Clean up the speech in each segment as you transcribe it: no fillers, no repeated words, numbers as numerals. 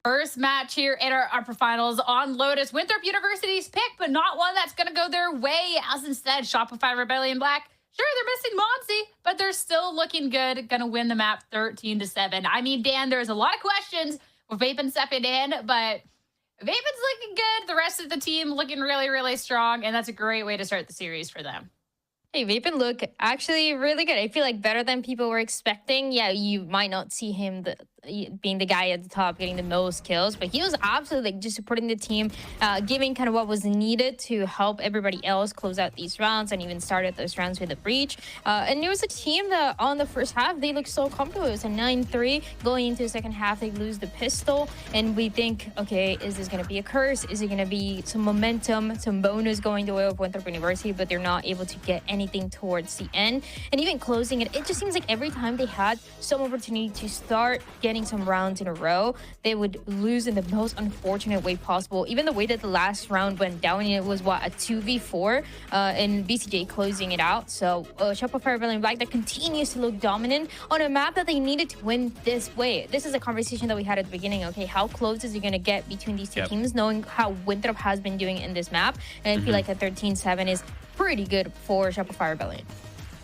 First match here in our upper finals on Lotus. Winthrop University's pick, but not one that's going to go their way, as instead Shopify Rebellion Black. Sure, they're missing Monty, but they're still looking good. Going to win the map 13-7. I mean, Dan, there's a lot of questions with Vapin stepping in, but Vapin's looking good. The rest of the team looking really, really strong, and that's a great way to start the series for them. Hey, Vapin look actually really good. I feel like better than people were expecting. Yeah, you might not see him being the guy at the top getting the most kills, but he was absolutely like just supporting the team, giving kind of what was needed to help everybody else close out these rounds and even started those rounds with a breach. And it was a team that on the first half, they looked so comfortable. It was a 9-3. Going into the second half, they lose the pistol. And we think, okay, is this going to be a curse? Is it going to be some momentum, some bonus going the way of Winthrop University? But they're not able to get anything towards the end. And even closing it, it just seems like every time they had some opportunity to start getting some rounds in a row, they would lose in the most unfortunate way possible. Even the way that the last round went down, it was what, a 2v4 and BCJ closing it out. So Shopify Rebellion Black that continues to look dominant on a map that they needed to win this way. This is a conversation that we had at the beginning. Okay, how close is it going to get between these two teams, knowing how Winthrop has been doing in this map? And I feel like a 13-7 is pretty good for Shopify Rebellion.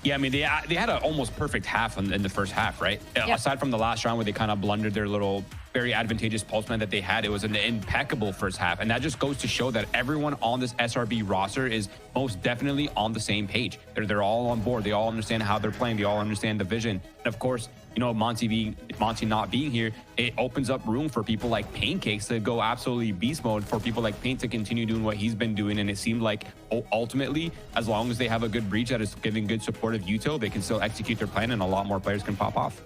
Yeah, I mean, they had an almost perfect half in the first half, right? Aside from the last round where they kind of blundered their little very advantageous pulse plan that they had, it was an impeccable first half. And that just goes to show that everyone on this SRB roster is most definitely on the same page. They're all on board. They all understand how they're playing. They all understand the vision. And of course, you know, Monty not being here, it opens up room for people like Pancakes to go absolutely beast mode, for people like Paint to continue doing what he's been doing. And it seemed like ultimately, as long as they have a good breach that is giving good supportive util, they can still execute their plan and a lot more players can pop off.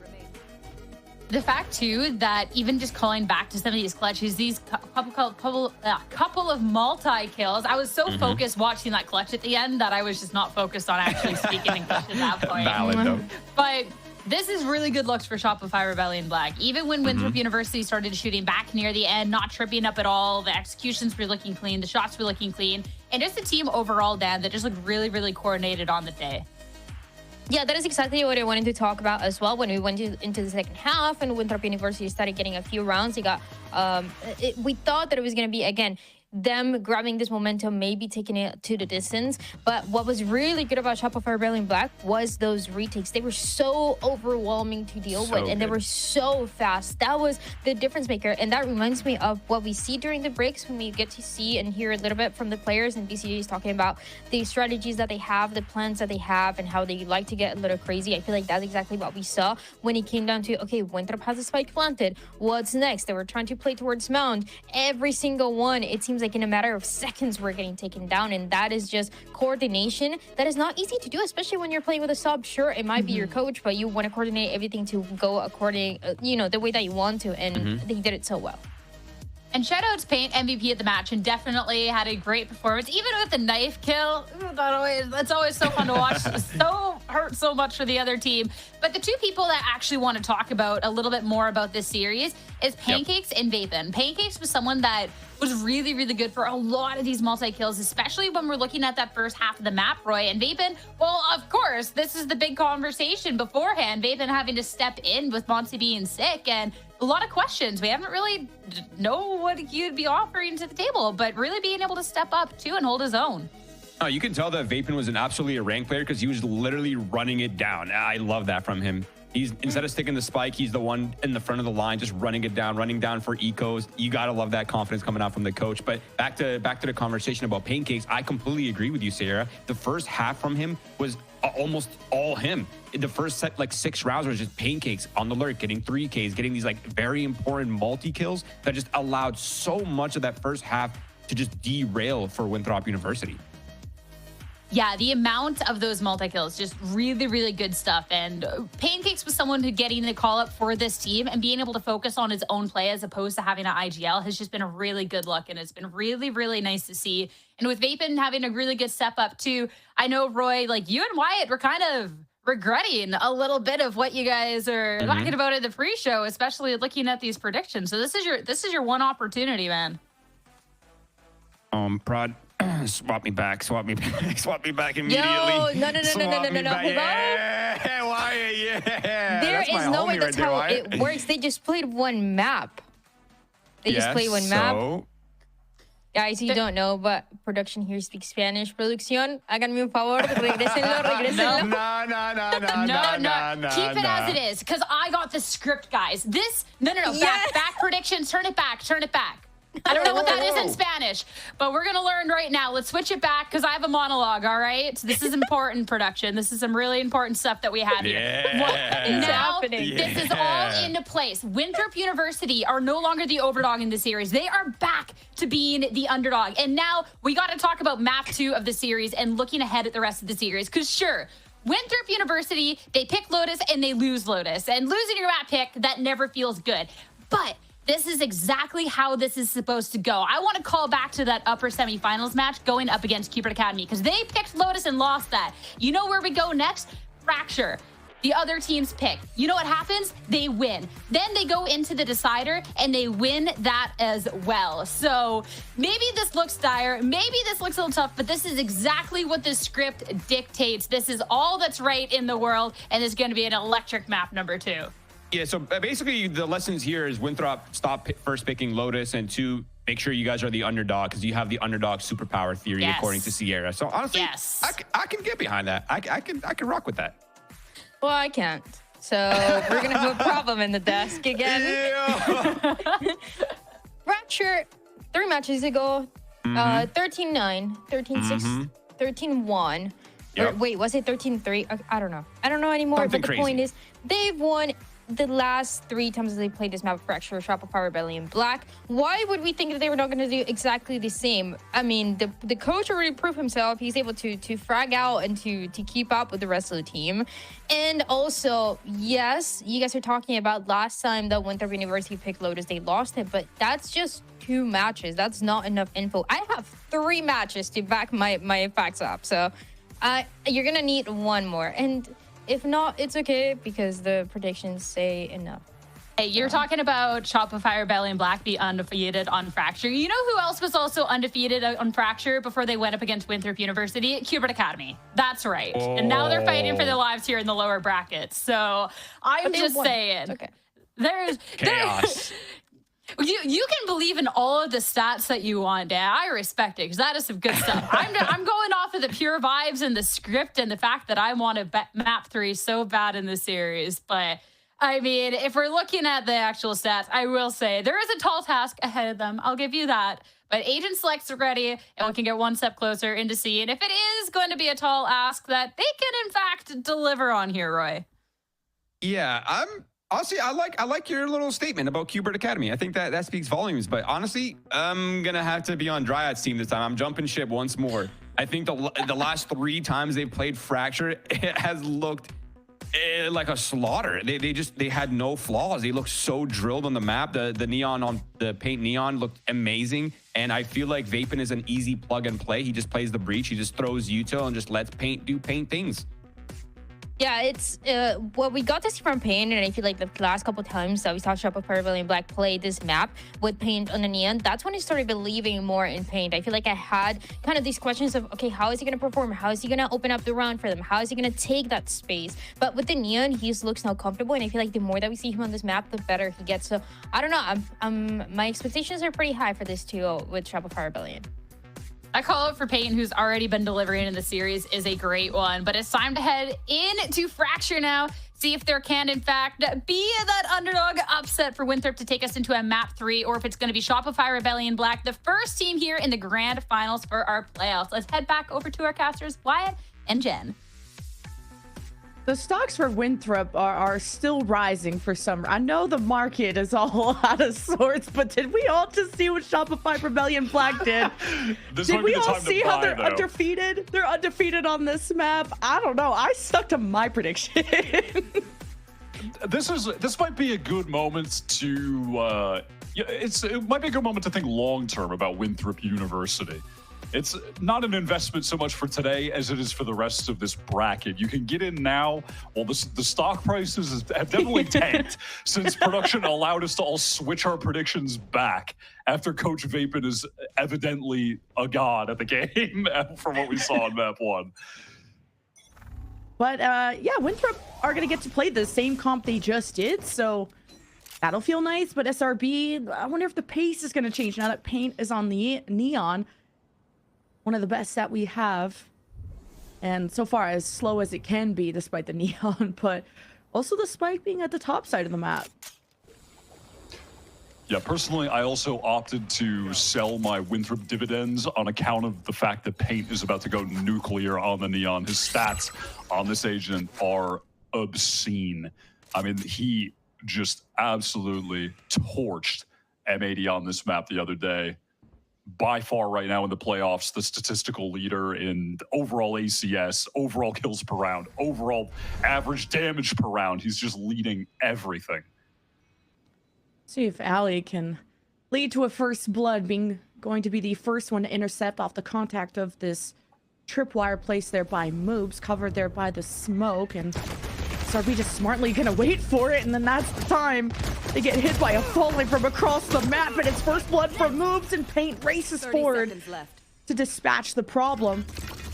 The fact, too, that even just calling back to some of these clutches, these couple of multi-kills, I was so focused watching that clutch at the end that I was just not focused on actually speaking in clutch at that point. Valid, though. But this is really good looks for Shopify Rebellion Black. Even when Winthrop University started shooting back near the end, not tripping up at all, the executions were looking clean, the shots were looking clean, and just the team overall, Dan, that just looked really, really coordinated on the day. Yeah, that is exactly what I wanted to talk about as well. When we went into the second half and Winthrop University started getting a few rounds, they got we thought that it was going to be, again, them grabbing this momentum, maybe taking it to the distance. But what was really good about Shopify Rebellion Black was those retakes. They were so overwhelming to deal with, and they were so fast. That was the difference maker. And that reminds me of what we see during the breaks, when we get to see and hear a little bit from the players, and BCJ is talking about the strategies that they have, the plans that they have, and how they like to get a little crazy. I feel like that's exactly what we saw when it came down to, okay, Winthrop has a spike planted. What's next? They were trying to play towards Mound. Every single one, it seems like in a matter of seconds we're getting taken down, and that is just coordination that is not easy to do, especially when you're playing with a sub. Sure, it might be your coach, but you want to coordinate everything to go according, you know, the way that you want to, and they did it so well. And shout out to Paint, MVP at the match, and definitely had a great performance, even with the knife kill. That's always so fun to watch. Hurt so much for the other team. But the two people that actually want to talk about a little bit more about this series is Pancakes and Vapin. Pancakes was someone that was really, really good for a lot of these multi-kills, especially when we're looking at that first half of the map, Roy. And Vapin, well, of course, this is the big conversation beforehand. Vapin having to step in with Monty being sick, and a lot of questions. We haven't really know what he'd be offering to the table, but really being able to step up too and hold his own. Oh, you can tell that Vapin was absolutely a rank player because he was literally running it down. I love that from him. He's, instead of sticking the spike, he's the one in the front of the line, just running it down, running down for ecos. You got to love that confidence coming out from the coach. But back to the conversation about Pancakes, I completely agree with you, Sarah. The first half from him was almost all him. In the first set, like 6 rounds was just Pancakes on the lurk, getting 3Ks, getting these like very important multi-kills that just allowed so much of that first half to just derail for Winthrop University. Yeah, the amount of those multi-kills, just really, really good stuff. And Pancakes was someone who getting the call up for this team and being able to focus on his own play as opposed to having an IGL has just been a really good look. And it's been really, really nice to see. And with Vapin having a really good step up too, I know, Roy, like you and Wyatt were kind of regretting a little bit of what you guys are talking about in the pre-show, especially looking at these predictions. So this is your one opportunity, man. Prod. Swap me back immediately. Yo, no. Yeah, Wyatt, yeah. There is no way that's how it works. They just played one map. They just play one map. So Guys, you don't know, but production here speaks Spanish. Producción, háganme un favor, regrésenlo, regrésenlo. No. Keep it as it is, because I got the script, guys. This, no. Back prediction, turn it back. I don't know what that is in Spanish, but we're going to learn right now. Let's switch it back, because I have a monologue, all right? This is important, production. This is some really important stuff that we have here. This is all into place. Winthrop University are no longer the overdog in the series. They are back to being the underdog. And now we got to talk about map 2 of the series and looking ahead at the rest of the series, because sure, Winthrop University, they pick Lotus and they lose Lotus. And losing your map pick, that never feels good. But this is exactly how this is supposed to go. I want to call back to that upper semifinals match going up against Cupid Academy, because they picked Lotus and lost that. You know where we go next? Fracture. The other team's pick. You know what happens? They win. Then they go into the decider and they win that as well. So maybe this looks dire. Maybe this looks a little tough, but this is exactly what the script dictates. This is all that's right in the world, and it's going to be an electric map number 2. Yeah, so basically the lessons here is Winthrop, stop first picking Lotus, and 2, make sure you guys are the underdog, because you have the underdog superpower theory according to Sierra. So honestly, I can get behind that. I can rock with that. Well, I can't. So we're going to have a problem in the desk again. Yeah. Fracture, 3 matches ago, 13-9, 13-6, 13-1. Yep. Wait, was it 13-3? I don't know. I don't know anymore. Something but the point is, they've won the last 3 times they played this map, Fracture, Shopify Rebellion, Black. Why would we think that they were not going to do exactly the same? I mean, the coach already proved himself. He's able to frag out and to keep up with the rest of the team. And also, yes, you guys are talking about last time that Winthrop University picked Lotus, they lost it, but that's just 2 matches. That's not enough info. I have 3 matches to back my facts up. So you're going to need 1 more. And if not, it's okay, because the predictions say enough. Hey, you're talking about Shopify Rebellion Black be undefeated on Fracture. You know who else was also undefeated on Fracture before they went up against Winthrop University? Cupid Academy. That's right. Oh. And now they're fighting for their lives here in the lower brackets. So I'm just saying. Okay. There's chaos. You can believe in all of the stats that you want, Dan. I respect it, because that is some good stuff. I'm going off of the pure vibes and the script and the fact that I want to map 3 so bad in this series. But I mean, if we're looking at the actual stats, I will say there is a tall task ahead of them. I'll give you that. But Agent Select's ready, and we can get 1 step closer into seeing if it is going to be a tall ask that they can, in fact, deliver on here, Roy. Yeah, honestly, I like your little statement about Cupid Academy. I think that speaks volumes. But honestly, I'm going to have to be on Dryad's team this time. I'm jumping ship once more. I think the last 3 times they've played Fracture, it has looked like a slaughter. They had no flaws. They looked so drilled on the map. The neon on the paint neon looked amazing. And I feel like Vapin is an easy plug and play. He just plays the breach. He just throws util and just lets paint do paint things. Yeah, it's what we got to see from Paint, and I feel like the last couple times that we saw Shopify Rebellion Black play this map with Paint on the neon, that's when I started believing more in Paint. I feel like I had kind of these questions of, okay, how is he going to perform? How is he going to open up the round for them? How is he going to take that space? But with the neon, he just looks now comfortable, and I feel like the more that we see him on this map, the better he gets. So I don't know. My expectations are pretty high for this too with Shopify Rebellion. I call it for Peyton, who's already been delivering in the series, is a great one. But it's time to head into Fracture now. See if there can, in fact, be that underdog upset for Winthrop to take us into a map 3, or if it's going to be Shopify Rebellion Black, the first team here in the grand finals for our playoffs. Let's head back over to our casters, Wyatt and Jen. The stocks for Winthrop are still rising for some. I know the market is all out of sorts, but did we all just see what Shopify Rebellion Black did? Did we all see how they're undefeated? They're undefeated on this map. I don't know. I stuck to my prediction. This might be a good moment to it might be a good moment to think long term about Winthrop University. It's not an investment so much for today as it is for the rest of this bracket. You can get in now. Well, the stock prices have definitely tanked since production allowed us to all switch our predictions back after Coach Vapin is evidently a god at the game from what we saw in map 1. But yeah, Winthrop are going to get to play the same comp they just did. So That'll feel nice, but SRB, I wonder if the pace is going to change now that Paint is on the Neon. One of the best that we have. And so far, as slow as it can be, despite the Neon, but also the Spike being at the top side of the map. Yeah, personally, I also opted to sell my Winthrop dividends on account of the fact that Paint is about to go nuclear on the Neon. His stats on this agent are obscene. I mean, he just absolutely torched M80 on this map the other day. By far right now in the playoffs, the statistical leader in overall ACS, overall kills per round, overall average damage per round. He's just leading everything. See if Ali can lead to a first blood, being going to be the first one to intercept off the contact of this tripwire placed there by Moobs, covered there by the smoke, and SRB just smartly gonna wait for it, and then that's the time they get hit by a falling from across the map, and it's first blood for Moobs, and Paint races forward to dispatch the problem.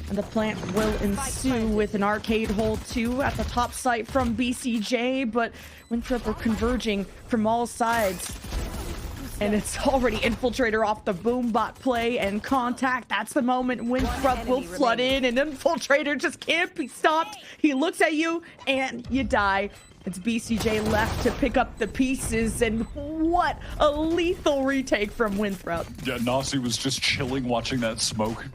And the plant will ensue with an arcade hole 2 at the top site from BCJ, but Winthrop are converging from all sides. And it's already Infiltrator off the Boombot play and contact. That's the moment Winthrop will flood in, and Infiltrator just can't be stopped. He looks at you and you die. It's BCJ left to pick up the pieces, and what a lethal retake from Winthrop. Yeah, Nasi was just chilling watching that smoke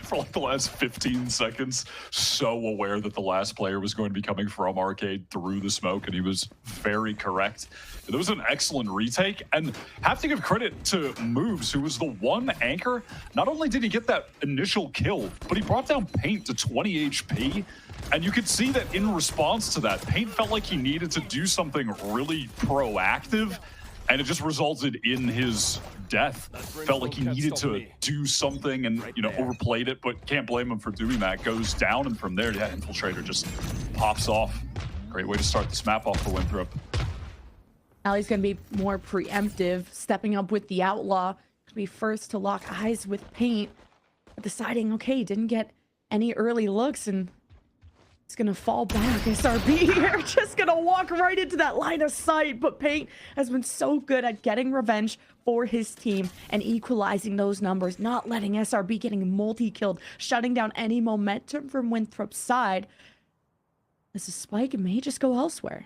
for like the last 15 seconds, so aware that the last player was going to be coming from arcade through the smoke, and he was very correct. It was an excellent retake, and have to give credit to Moves, who was the one anchor. Not only did he get that initial kill, but he brought down Paint to 20 HP. And you could see that in response to that, Paint felt like he needed to do something really proactive, and it just resulted in his death. Felt like he needed to do something and, you know, overplayed it, but can't blame him for doing that. Goes down, and from there, yeah, Infiltrator just pops off. Great way to start this map off for Winthrop. Ali's going to be more preemptive, stepping up with the Outlaw, to be first to lock eyes with Paint, deciding, okay, didn't get any early looks, and it's gonna fall back. SRB here, just gonna walk right into that line of sight, but Paint has been so good at getting revenge for his team and equalizing those numbers, not letting SRB getting multi-killed, shutting down any momentum from Winthrop's side. This is Spike may just go elsewhere.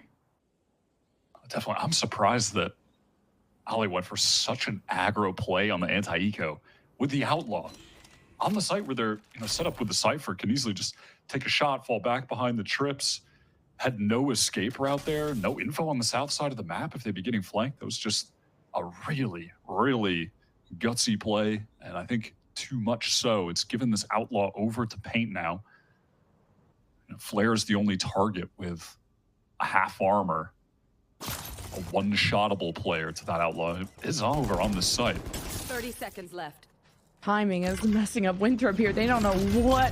Definitely, I'm surprised that Ali went for such an aggro play on the anti-eco with the Outlaw. On the site where they're, you know, set up with the Cypher, can easily just take a shot, fall back behind the trips. Had no escape route there, no info on the south side of the map if they'd be getting flanked. That was just a really, really gutsy play, and I think too much so. It's given this Outlaw over to Paint now. You know, Flare is the only target with a half armor. A one-shottable player to that Outlaw. It is over on this site. 30 seconds left. Timing is messing up Winthrop here. They don't know what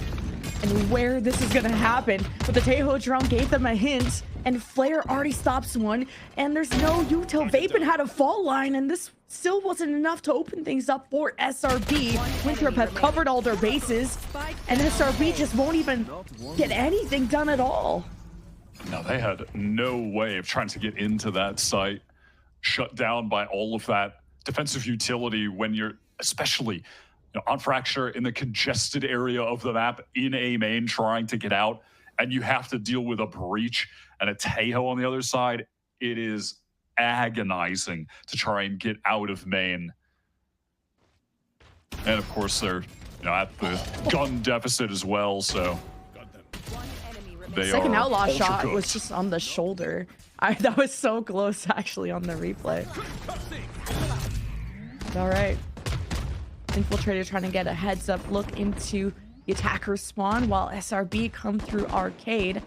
and where this is going to happen. But the Tejo drone gave them a hint, and Flare already stops one, and there's no util. Vapin had a fall line, and this still wasn't enough to open things up for SRB. Winthrop have covered all their bases, and SRB just won't even get anything done at all. No, they had no way of trying to get into that site, shut down by all of that defensive utility when you're, especially, on Fracture in the congested area of the map in A main trying to get out, and you have to deal with a breach and a Tejo on the other side. It is agonizing to try and get out of main. And of course they're, you know, at the gun deficit as well, so they Second are Outlaw ultra shot cooked. was just on the shoulder. That was so close actually on the replay. All right. Infiltrator trying to get a heads up look into the attacker spawn while SRB come through arcade.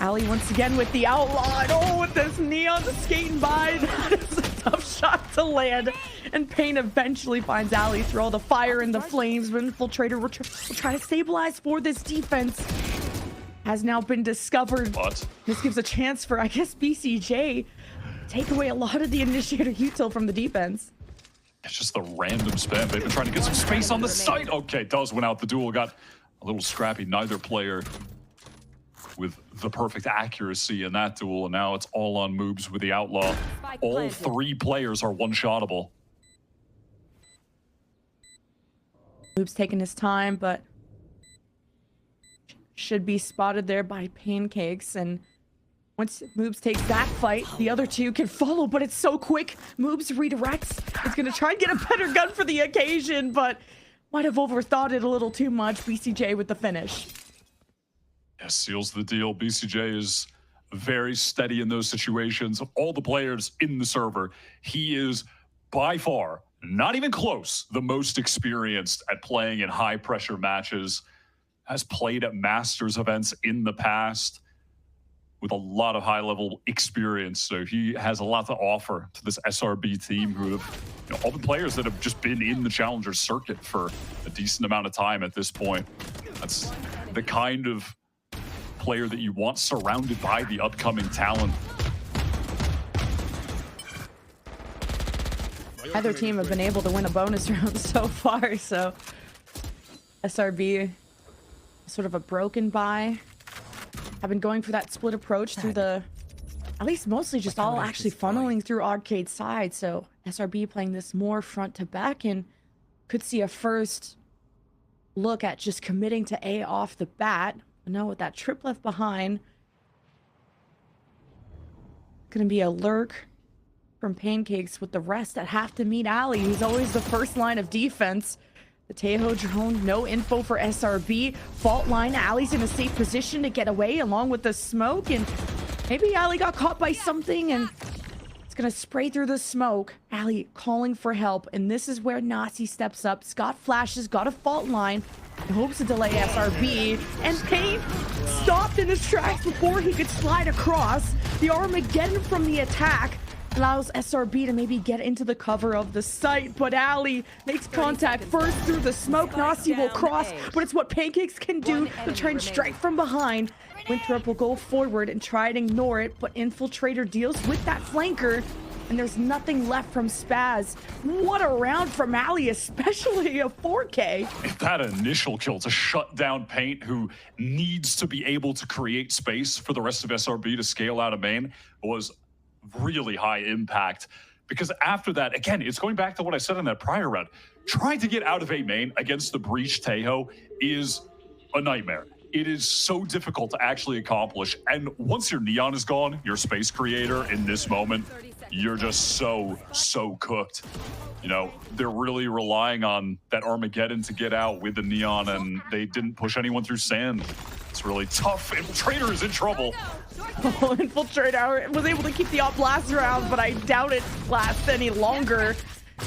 Ali once again with the Outlaw, and oh, with this Neon skating by. That is a tough shot to land. And Pain eventually finds Ali through all the fire and the flames. But Infiltrator will try to stabilize for this defense. Has now been discovered. But This gives a chance for, I guess, BCJ take away a lot of the initiator util from the defense. it's just the random spam. They've been trying to get some space on the site. Okay, does win out the duel. Got a little scrappy. Neither player with the perfect accuracy in that duel, and now it's all on moves with the Outlaw. All 3 players are one-shottable. Moob's taking his time, but should be spotted there by Pancakes. And once Moobs takes that fight, the other 2 can follow, but it's so quick. Moobs redirects. He's going to try and get a better gun for the occasion, but might have overthought it a little too much. BCJ with the finish. Yeah, seals the deal. BCJ is very steady in those situations. Of all the players in the server, he is by far, not even close, the most experienced at playing in high-pressure matches, has played at Masters events in the past with a lot of high-level experience. So he has a lot to offer to this SRB team, who have, all the players that have just been in the Challenger circuit for a decent amount of time at this point. That's the kind of player that you want surrounded by the upcoming talent. Either team have been able to win a bonus round so far, so SRB, sort of a broken buy. I've been going for that split approach through the, at least mostly just all actually funneling through Arcade side. So SRB playing this more front to back, and could see a first look at just committing to A off the bat. But no, with that trip left behind, gonna be a lurk from Pancakes with the rest that have to meet Ali, who's always the first line of defense. The Tejo drone, no info for SRB. Fault line, Ali's in a safe position to get away along with the smoke, and maybe Ali got caught by something and it's gonna spray through the smoke. Ali calling for help, and this is where Nasi steps up. Scott flashes, got a fault line, and hopes to delay SRB, and Paint stopped in his tracks before he could slide across. The Armageddon from the attack allows SRB to maybe get into the cover of the site, but Ali makes contact first through the smoke. Nasi will cross, but it's what Pancakes can do to try and strike from behind. Winthrop will go forward and try to ignore it, but Infiltrator deals with that flanker, and there's nothing left from Spaz. What a round from Ali, especially a 4K. That initial kill to shut down Paint, who needs to be able to create space for the rest of SRB to scale out of main, was really high impact. Because after that, again, it's going back to what I said in that prior round. Trying to get out of A main against the Breach Tejo is a nightmare. It is so difficult to actually accomplish. And once your Neon is gone, your space creator in this moment, you're just so cooked. You know, they're really relying on that Armageddon to get out with the Neon, and they didn't push anyone through sand. It's really tough. Infiltrator is in trouble. Oh, Infiltrator was able to keep the op blast around, but I doubt it lasts any longer.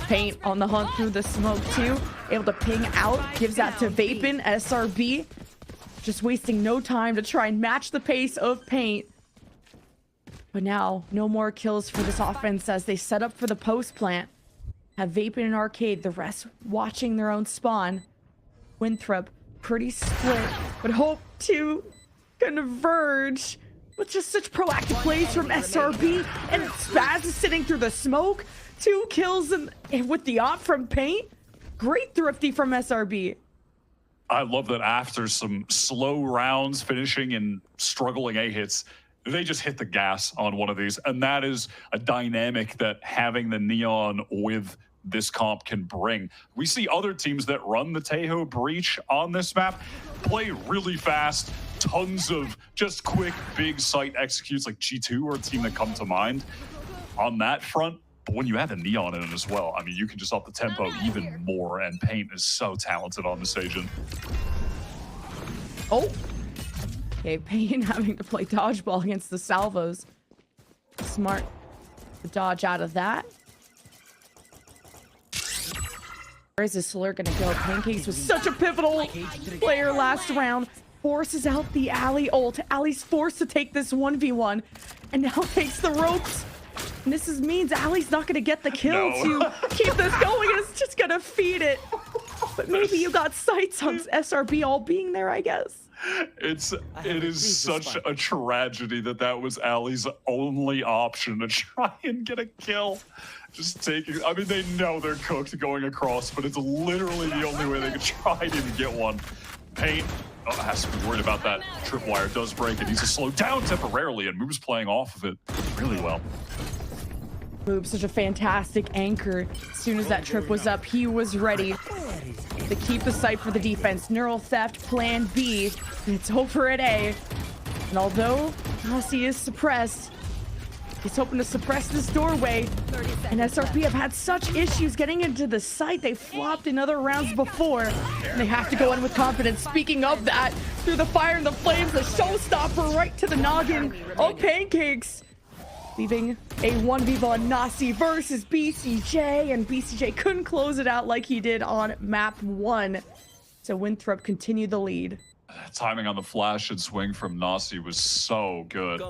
Paint on the hunt through the smoke too. Able to ping out, gives that to Vapin. SRB just wasting no time to try and match the pace of Paint. But now, no more kills for this offense as they set up for the post plant. Have Vapin and Arcade, the rest watching their own spawn. Winthrop, pretty split, but hope to converge with just such proactive plays from SRB. And Spaz is sitting through the smoke. 2 kills and with the op from Paint. Great thrifty from SRB. I love that after some slow rounds finishing in struggling A hits, they just hit the gas on one of these. And that is a dynamic that having the Neon with this comp can bring. We see other teams that run the Tejo Breach on this map play really fast, tons of just quick, big site executes, like G2 or a team that come to mind on that front. But when you have a Neon in it as well, I mean, you can just up the tempo even more, and Paint is so talented on this agent. Oh, okay, Paint having to play dodgeball against the salvos. Smart to dodge out of that. Where is this Slur gonna go? Pancakes was such a pivotal player last round. Forces out the Ali ult. Ali's forced to take this 1v1 and now takes the ropes. And this means Ali's not gonna get the kill to keep this going. It's just gonna feed it. But maybe you got sights on SRB all being there, I guess. It is such a tragedy that that was Ali's only option to try and get a kill. Just taking, I mean, they know they're cooked going across, but it's literally the only way they could try to even get one. Paint has to be worried about that. Tripwire does break. It needs to slow down temporarily, and Move's playing off of it really well. Move, such a fantastic anchor. As soon as that trip was up, he was ready to keep the site for the defense. Neural theft, plan B. It's over at A. And although Nasi is suppressed, he's hoping to suppress this doorway. And SRB have had such issues getting into the site. They flopped in other rounds before. And they have to go in with confidence. Speaking of that, through the fire and the flames, the showstopper right to the noggin of Pancakes. Leaving a 1v1 Nasi versus BCJ. And BCJ couldn't close it out like he did on map 1. So Winthrop continued the lead. Timing on the flash and swing from Nasi was so good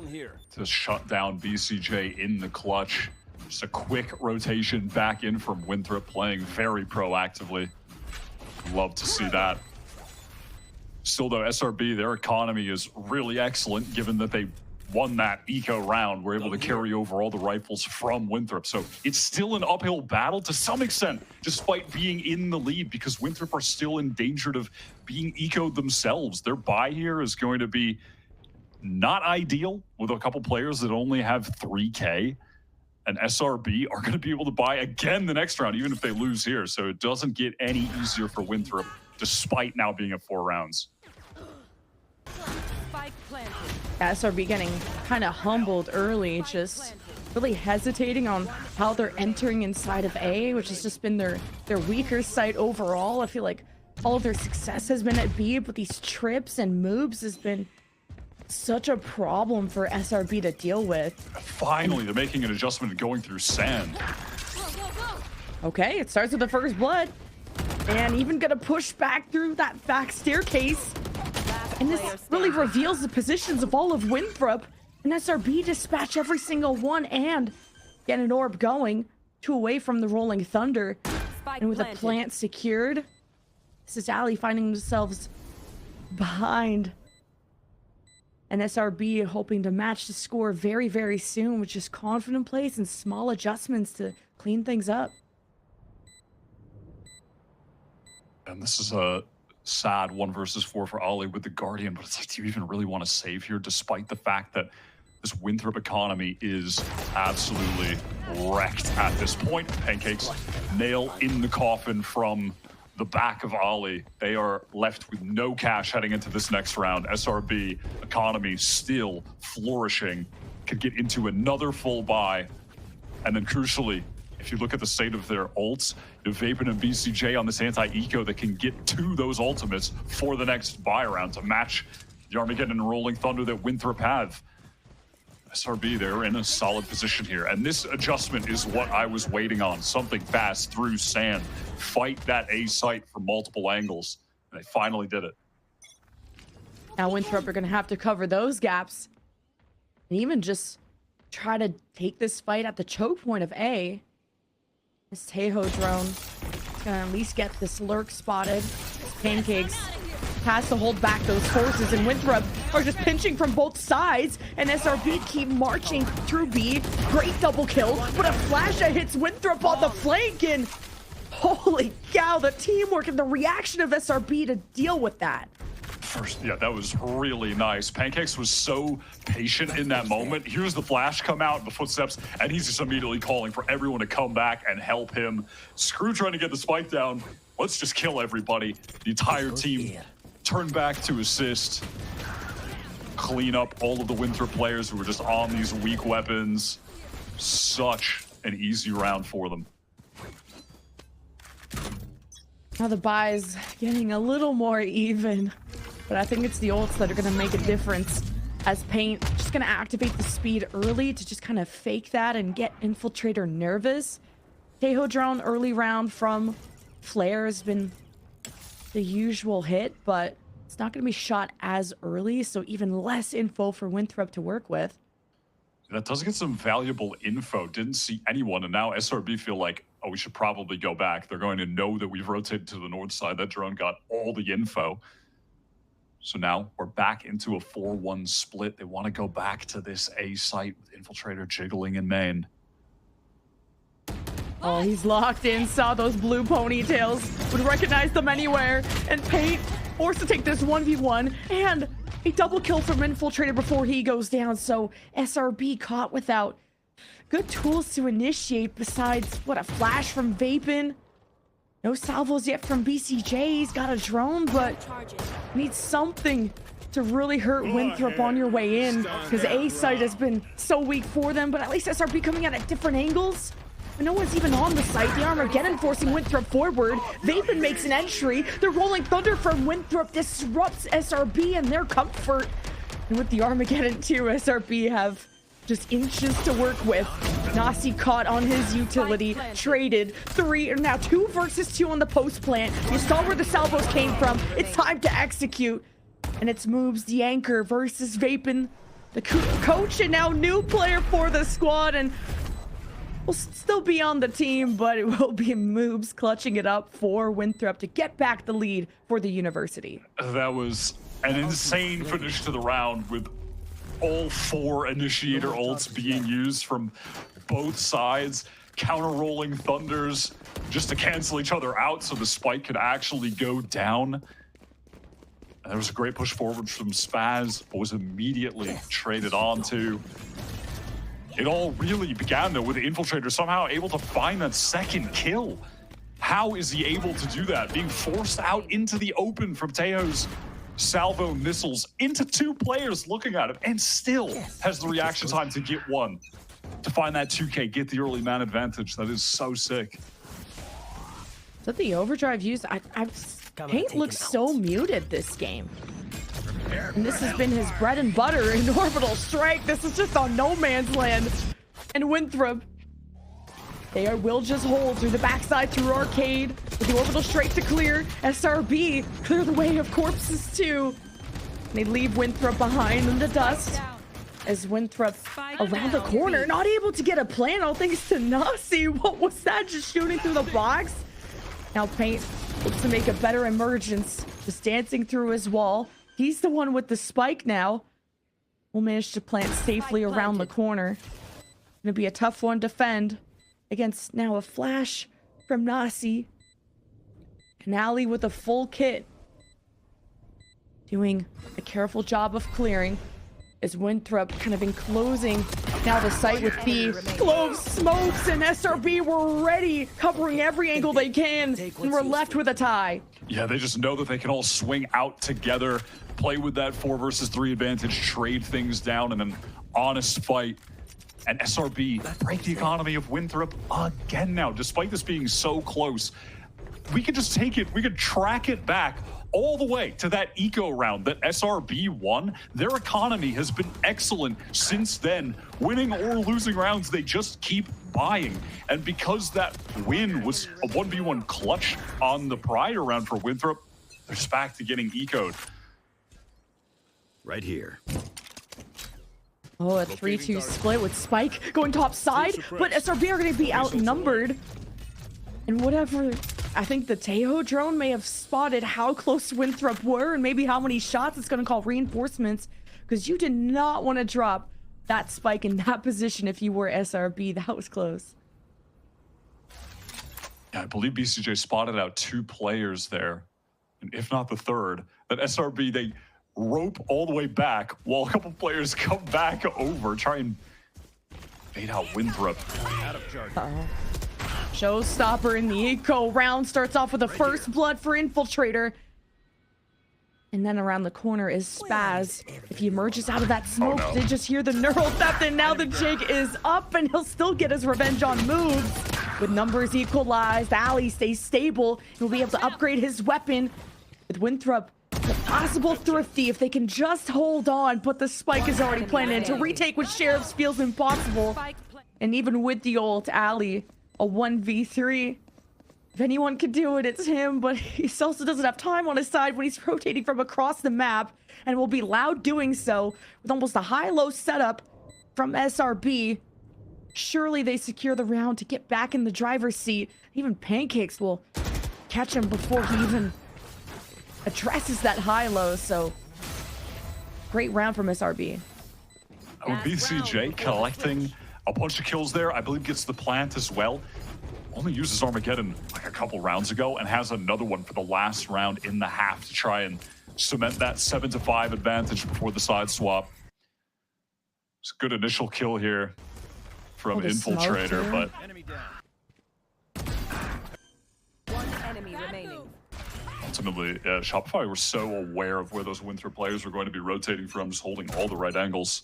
to shut down BCJ in the clutch. Just a quick rotation back in from Winthrop, playing very proactively. Love to see that. Still though, SRB, their economy is really excellent given that they won that eco round. We're able to carry over all the rifles from Winthrop. So it's still an uphill battle to some extent, despite being in the lead, because Winthrop are still endangered of being ecoed themselves. Their buy here is going to be not ideal with a couple players that only have 3K. And SRB are going to be able to buy again the next round, even if they lose here. So it doesn't get any easier for Winthrop, despite now being at 4 rounds. SRB getting kind of humbled early, just really hesitating on how they're entering inside of A, which has just been their weaker side overall. I feel like all of their success has been at B, but these trips and moves has been such a problem for SRB to deal with. Finally, they're making an adjustment and going through sand. Okay, it starts with the first blood. And even gonna push back through that back staircase. And this really reveals the positions of all of Winthrop. And SRB dispatch every single one and get an orb going. 2 away from the Rolling Thunder. And with a plant secured, this is Ali finding themselves behind. And SRB hoping to match the score very, very soon with just confident plays and small adjustments to clean things up. And this is a sad 1 versus 4 for Ollie with the Guardian, but it's like, do you even really want to save here, despite the fact that this Winthrop economy is absolutely wrecked at this point? Pancakes nail in the coffin from the back of Ollie. They are left with no cash heading into this next round. SRB economy still flourishing, could get into another full buy. And then crucially, if you look at the state of their ults, you have Vapin and BCJ on this anti-eco that can get to those ultimates for the next buy round to match the Armageddon and Rolling Thunder that Winthrop have. SRB, they're in a solid position here. And this adjustment is what I was waiting on. Something fast through sand. Fight that A site from multiple angles. And they finally did it. Now Winthrop are going to have to cover those gaps. And even just try to take this fight at the choke point of A. This Tejo drone is going to at least get this lurk spotted. Pancakes has to hold back those forces, and Winthrop are just pinching from both sides, and SRB keep marching through B. Great double kill, but a flash that hits Winthrop on the flank, and holy cow, the teamwork and the reaction of SRB to deal with that. First, yeah, that was really nice. Pancakes was so patient in that moment. Here's the flash come out, the footsteps, and he's just immediately calling for everyone to come back and help him. Screw trying to get the spike down. Let's just kill everybody. The entire team turned back to assist, clean up all of the Winthrop players who were just on these weak weapons. Such an easy round for them. Now the buy's getting a little more even, but I think it's the ults that are going to make a difference, as Paint just going to activate the speed early to just kind of fake that and get Infiltrator nervous. Tejo drone early round from Flare has been the usual hit, but it's not going to be shot as early, so even less info for Winthrop to work with. That does get some valuable info. Didn't see anyone, and now SRB feel like, oh, we should probably go back. They're going to know that we've rotated to the north side. That drone got all the info. So now we're back into a 4-1 split. They want to go back to this A site with Infiltrator jiggling in main. Oh, he's locked in, saw those blue ponytails, would recognize them anywhere, and Paint forced to take this 1v1, and a double kill from Infiltrator before he goes down. So SRB caught without good tools to initiate besides, what, a flash from Vapin. No salvos yet from BCJ. He's got a drone, but needs something to really hurt Winthrop on your way in, because A side has been so weak for them, but at least SRB coming out at different angles. And no one's even on the site. The Armageddon forcing Winthrop forward. Vapin makes an entry. The Rolling Thunder from Winthrop disrupts SRB and their comfort. And with the Armageddon too, SRB have just inches to work with. Nasi caught on his utility, traded 2 versus 2 on the post plant. You saw where the salvos came from. It's time to execute. And it's Moobs, the anchor, versus Vapin, the coach, and now new player for the squad. And will still be on the team, but it will be Moobs clutching it up for Winthrop to get back the lead for the university. That was an insane finish to the round with all 4 initiator ults being used from both sides. Counter-rolling thunders just to cancel each other out so the spike could actually go down. There was a great push forward from Spaz, but was immediately traded onto. It all really began, though, with the Infiltrator somehow able to find that second kill. How is he able to do that? Being forced out into the open from Tejo's salvo missiles into 2 players looking at him, and still has the reaction time to get one. To find that 2K, get the early man advantage. That is so sick. Is that the overdrive used? Paint looks so muted this game. And this has been his bread and butter in Orbital Strike. This is just on no man's land. And Winthrop, they will just hold through the backside, through Arcade, with the Orbital Strike to clear. SRB clear the way of corpses too. They leave Winthrop behind in the dust. As Winthrop around the corner, not able to get a plan, all thanks to Nasi. What was that, just shooting through the box? Now Paint looks to make a better emergence, just dancing through his wall. He's the one with the spike now. Will manage to plant safely around the corner. Gonna be a tough one to defend against now a flash from Nasi. And Ali with a full kit. Doing a careful job of clearing. As Winthrop kind of enclosing now the site with the glove smokes, and SRB were ready, covering every angle they can, and we're left with a tie. Yeah, they just know that they can all swing out together, play with that 4 versus 3 advantage, trade things down in an honest fight. And SRB break the economy of Winthrop again now, despite this being so close. We could just take it, we could track it back all the way to that eco round that SRB won. Their economy has been excellent since then. Winning or losing rounds, they just keep buying. And because that win was a 1v1 clutch on the prior round for Winthrop, they're just back to getting eco'd. Right here. Oh, a 3-2 split with Spike going top side, but SRB are going to be outnumbered. And whatever, I think the Tejo drone may have spotted how close Winthrop were and maybe how many shots it's going to call reinforcements, because you did not want to drop that Spike in that position if you were SRB. That was close. Yeah, I believe BCJ spotted out 2 players there, and if not the third, that SRB, they rope all the way back while a couple players come back over, try and bait out Winthrop. Uh-oh. Showstopper in the eco round starts off with the first blood for Infiltrator. And then around the corner is Spaz. If he emerges out of that smoke, they just hear the neural theft, and now the jig is up, and he'll still get his revenge on moves. With numbers equalized, Ali stays stable. He'll be able to upgrade his weapon. With Winthrop, the possible thrifty if they can just hold on, but the spike is already planted, and to retake with Sheriffs feels impossible. And even with the ult, Ali, a 1v3. If anyone could do it, it's him, but he also doesn't have time on his side when he's rotating from across the map, and will be loud doing so with almost a high-low setup from SRB. Surely they secure the round to get back in the driver's seat. Even Pancakes will catch him before he even addresses that high-low, so great round from SRB. Oh, BCJ collecting a bunch of kills there. I believe gets the plant as well. only uses Armageddon like a couple rounds ago and has another one for the last round in the half to try and cement that 7-5 advantage before the side swap. It's a good initial kill here from Infiltrator, but One enemy remaining. ultimately, Shopify were so aware of where those Winthrop players were going to be rotating from, just holding all the right angles.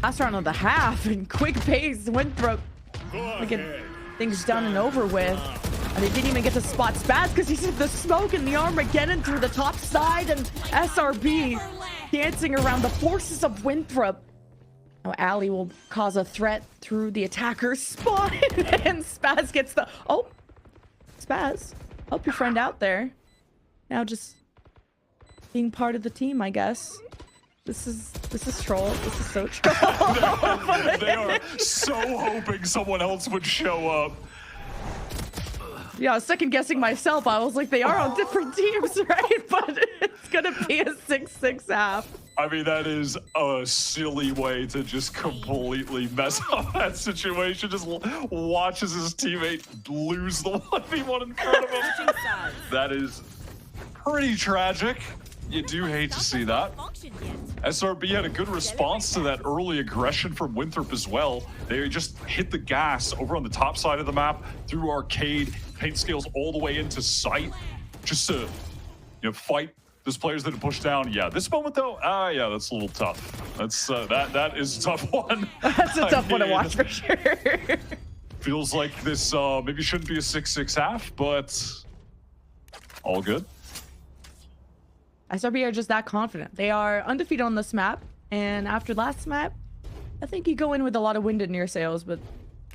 Last round of the half in quick pace, Winthrop to get things done and over with. And they didn't even get to spot Spaz because he sees the smoke and the Armageddon through the top side, and SRB dancing around the forces of Winthrop. Now Ali will cause a threat through the attacker's spawn, and Spaz gets the... Oh, Spaz, help your friend out there. Now just being part of the team, I guess. This is troll. This is so troll. They are so hoping someone else would show up. Yeah, I was second guessing myself. I was like, they are on different teams, right? But it's gonna be a 6-6 half. I mean, that is a silly way to just completely mess up that situation. Just watches his teammate lose the 1v1 in front of him. That is pretty tragic. You do hate to see that. SRB had a good response to that early aggression from Winthrop as well. They just hit the gas over on the top side of the map through Arcade, paint scales all the way into sight, just to fight those players that have pushed down. Yeah, this moment though, yeah, that's a little tough. That's that is a tough one. That's a tough one to watch for sure. Feels like this maybe shouldn't be a 6-6 half, but all good. SRB are just that confident. They are undefeated on this map, and after last map, I think you go in with a lot of wind in your sails, but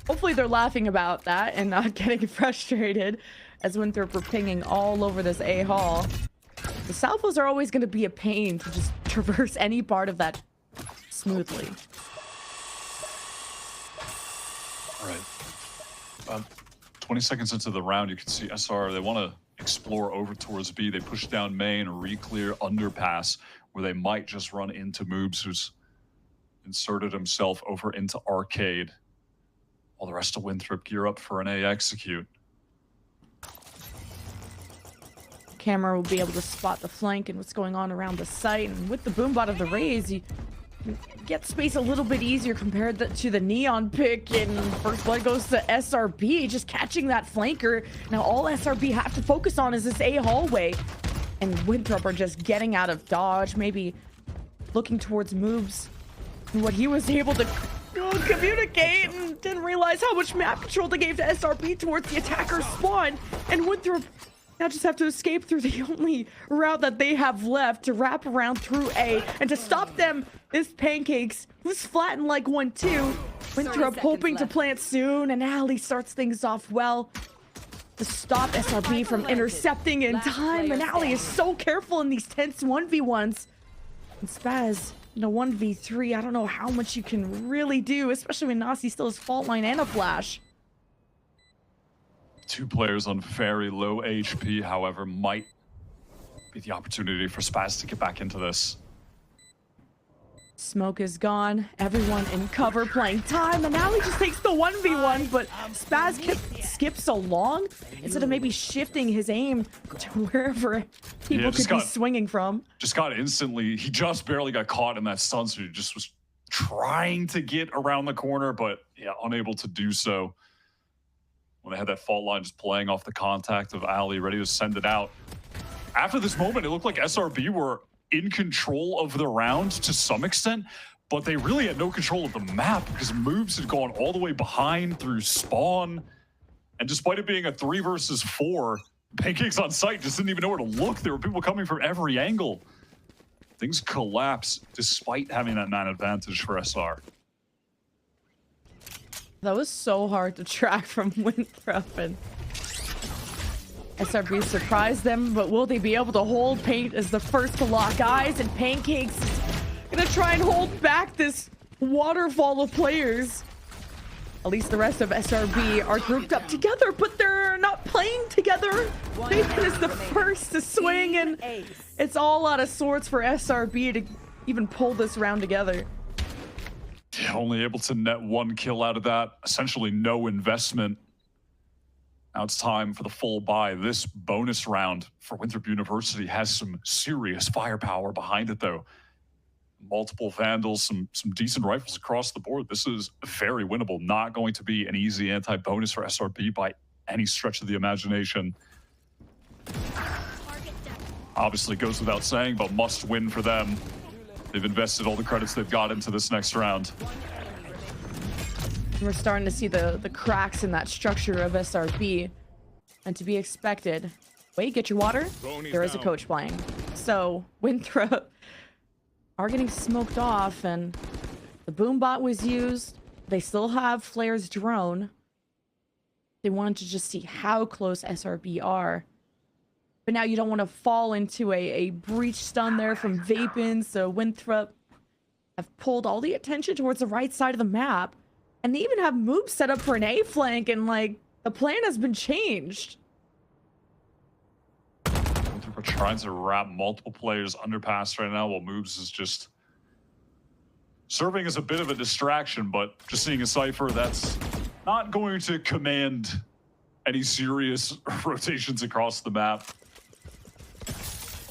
hopefully they're laughing about that and not getting frustrated as Winthrop are pinging all over this A hall. The Salvos are always going to be a pain to just traverse any part of that smoothly. All right. 20 seconds into the round, you can see SR, they want to explore over towards B. They push down main, re-clear underpass, where they might just run into Moobs, who's inserted himself over into Arcade. All the rest of Winthrop gear up for an A execute. Camera will be able to spot the flank and what's going on around the site, and with the boombot of the Raze, you get space a little bit easier compared to the Neon pick, and first blood goes to SRB, just catching that flanker. Now all SRB have to focus on is this A hallway, and Winthrop are just getting out of dodge, maybe looking towards moves and what he was able to communicate, and didn't realize how much map control they gave to SRB towards the attacker's spawn, and Winthrop now just have to escape through the only route that they have left to wrap around through A, and to stop them is Pancakes, who's flattened like 1-2. Winthrop hoping to plant soon, and Ali starts things off well to stop SRB from intercepting in time, and Ali is so careful in these tense 1v1s. And Spaz, 1v3, I don't know how much you can really do, especially when Nasi still has fault line and a flash. Two players on very low HP, however, might be the opportunity for Spaz to get back into this. Smoke is gone. Everyone in cover playing time, and now he just takes the 1v1, but Spaz skips along instead of maybe shifting his aim to wherever people could be swinging from. Just got instantly, he just barely got caught in that stun, so he just was trying to get around the corner, but yeah, unable to do so. When they had that fault line just playing off the contact of Ali, ready to send it out. After this moment, it looked like SRB were in control of the round to some extent, but they really had no control of the map because moves had gone all the way behind through spawn. And despite it being a 3 versus 4, Pancakes on site just didn't even know where to look. There were people coming from every angle. Things collapse despite having that 9 advantage for SR. That was so hard to track from Winthrop, and SRB surprised them, but will they be able to hold? Paint is the first to lock eyes, and Pancakes is gonna try and hold back this waterfall of players. At least the rest of SRB are grouped up together, but they're not playing together. Nathan is the first to swing, and it's all out of sorts for SRB to even pull this round together. Only able to net 1 kill out of that. Essentially no investment. Now it's time for the full buy. This bonus round for Winthrop University has some serious firepower behind it, though. Multiple Vandals, some decent rifles across the board. This is very winnable. Not going to be an easy anti-bonus for SRB by any stretch of the imagination. Obviously goes without saying, but must win for them. They've invested all the credits they've got into this next round. We're starting to see the cracks in that structure of SRB. And to be expected. Wait, get your water? There is a coach playing. So, Winthrop are getting smoked off, and the boom bot was used. They still have Flair's drone. They wanted to just see how close SRB are. But now you don't want to fall into a breach stun there from Vapin, so Winthrop have pulled all the attention towards the right side of the map. And they even have moves set up for an A flank, and like, the plan has been changed. Winthrop are trying to wrap multiple players underpass right now, while Moobs is just serving as a bit of a distraction, but just seeing a Cypher that's not going to command any serious rotations across the map.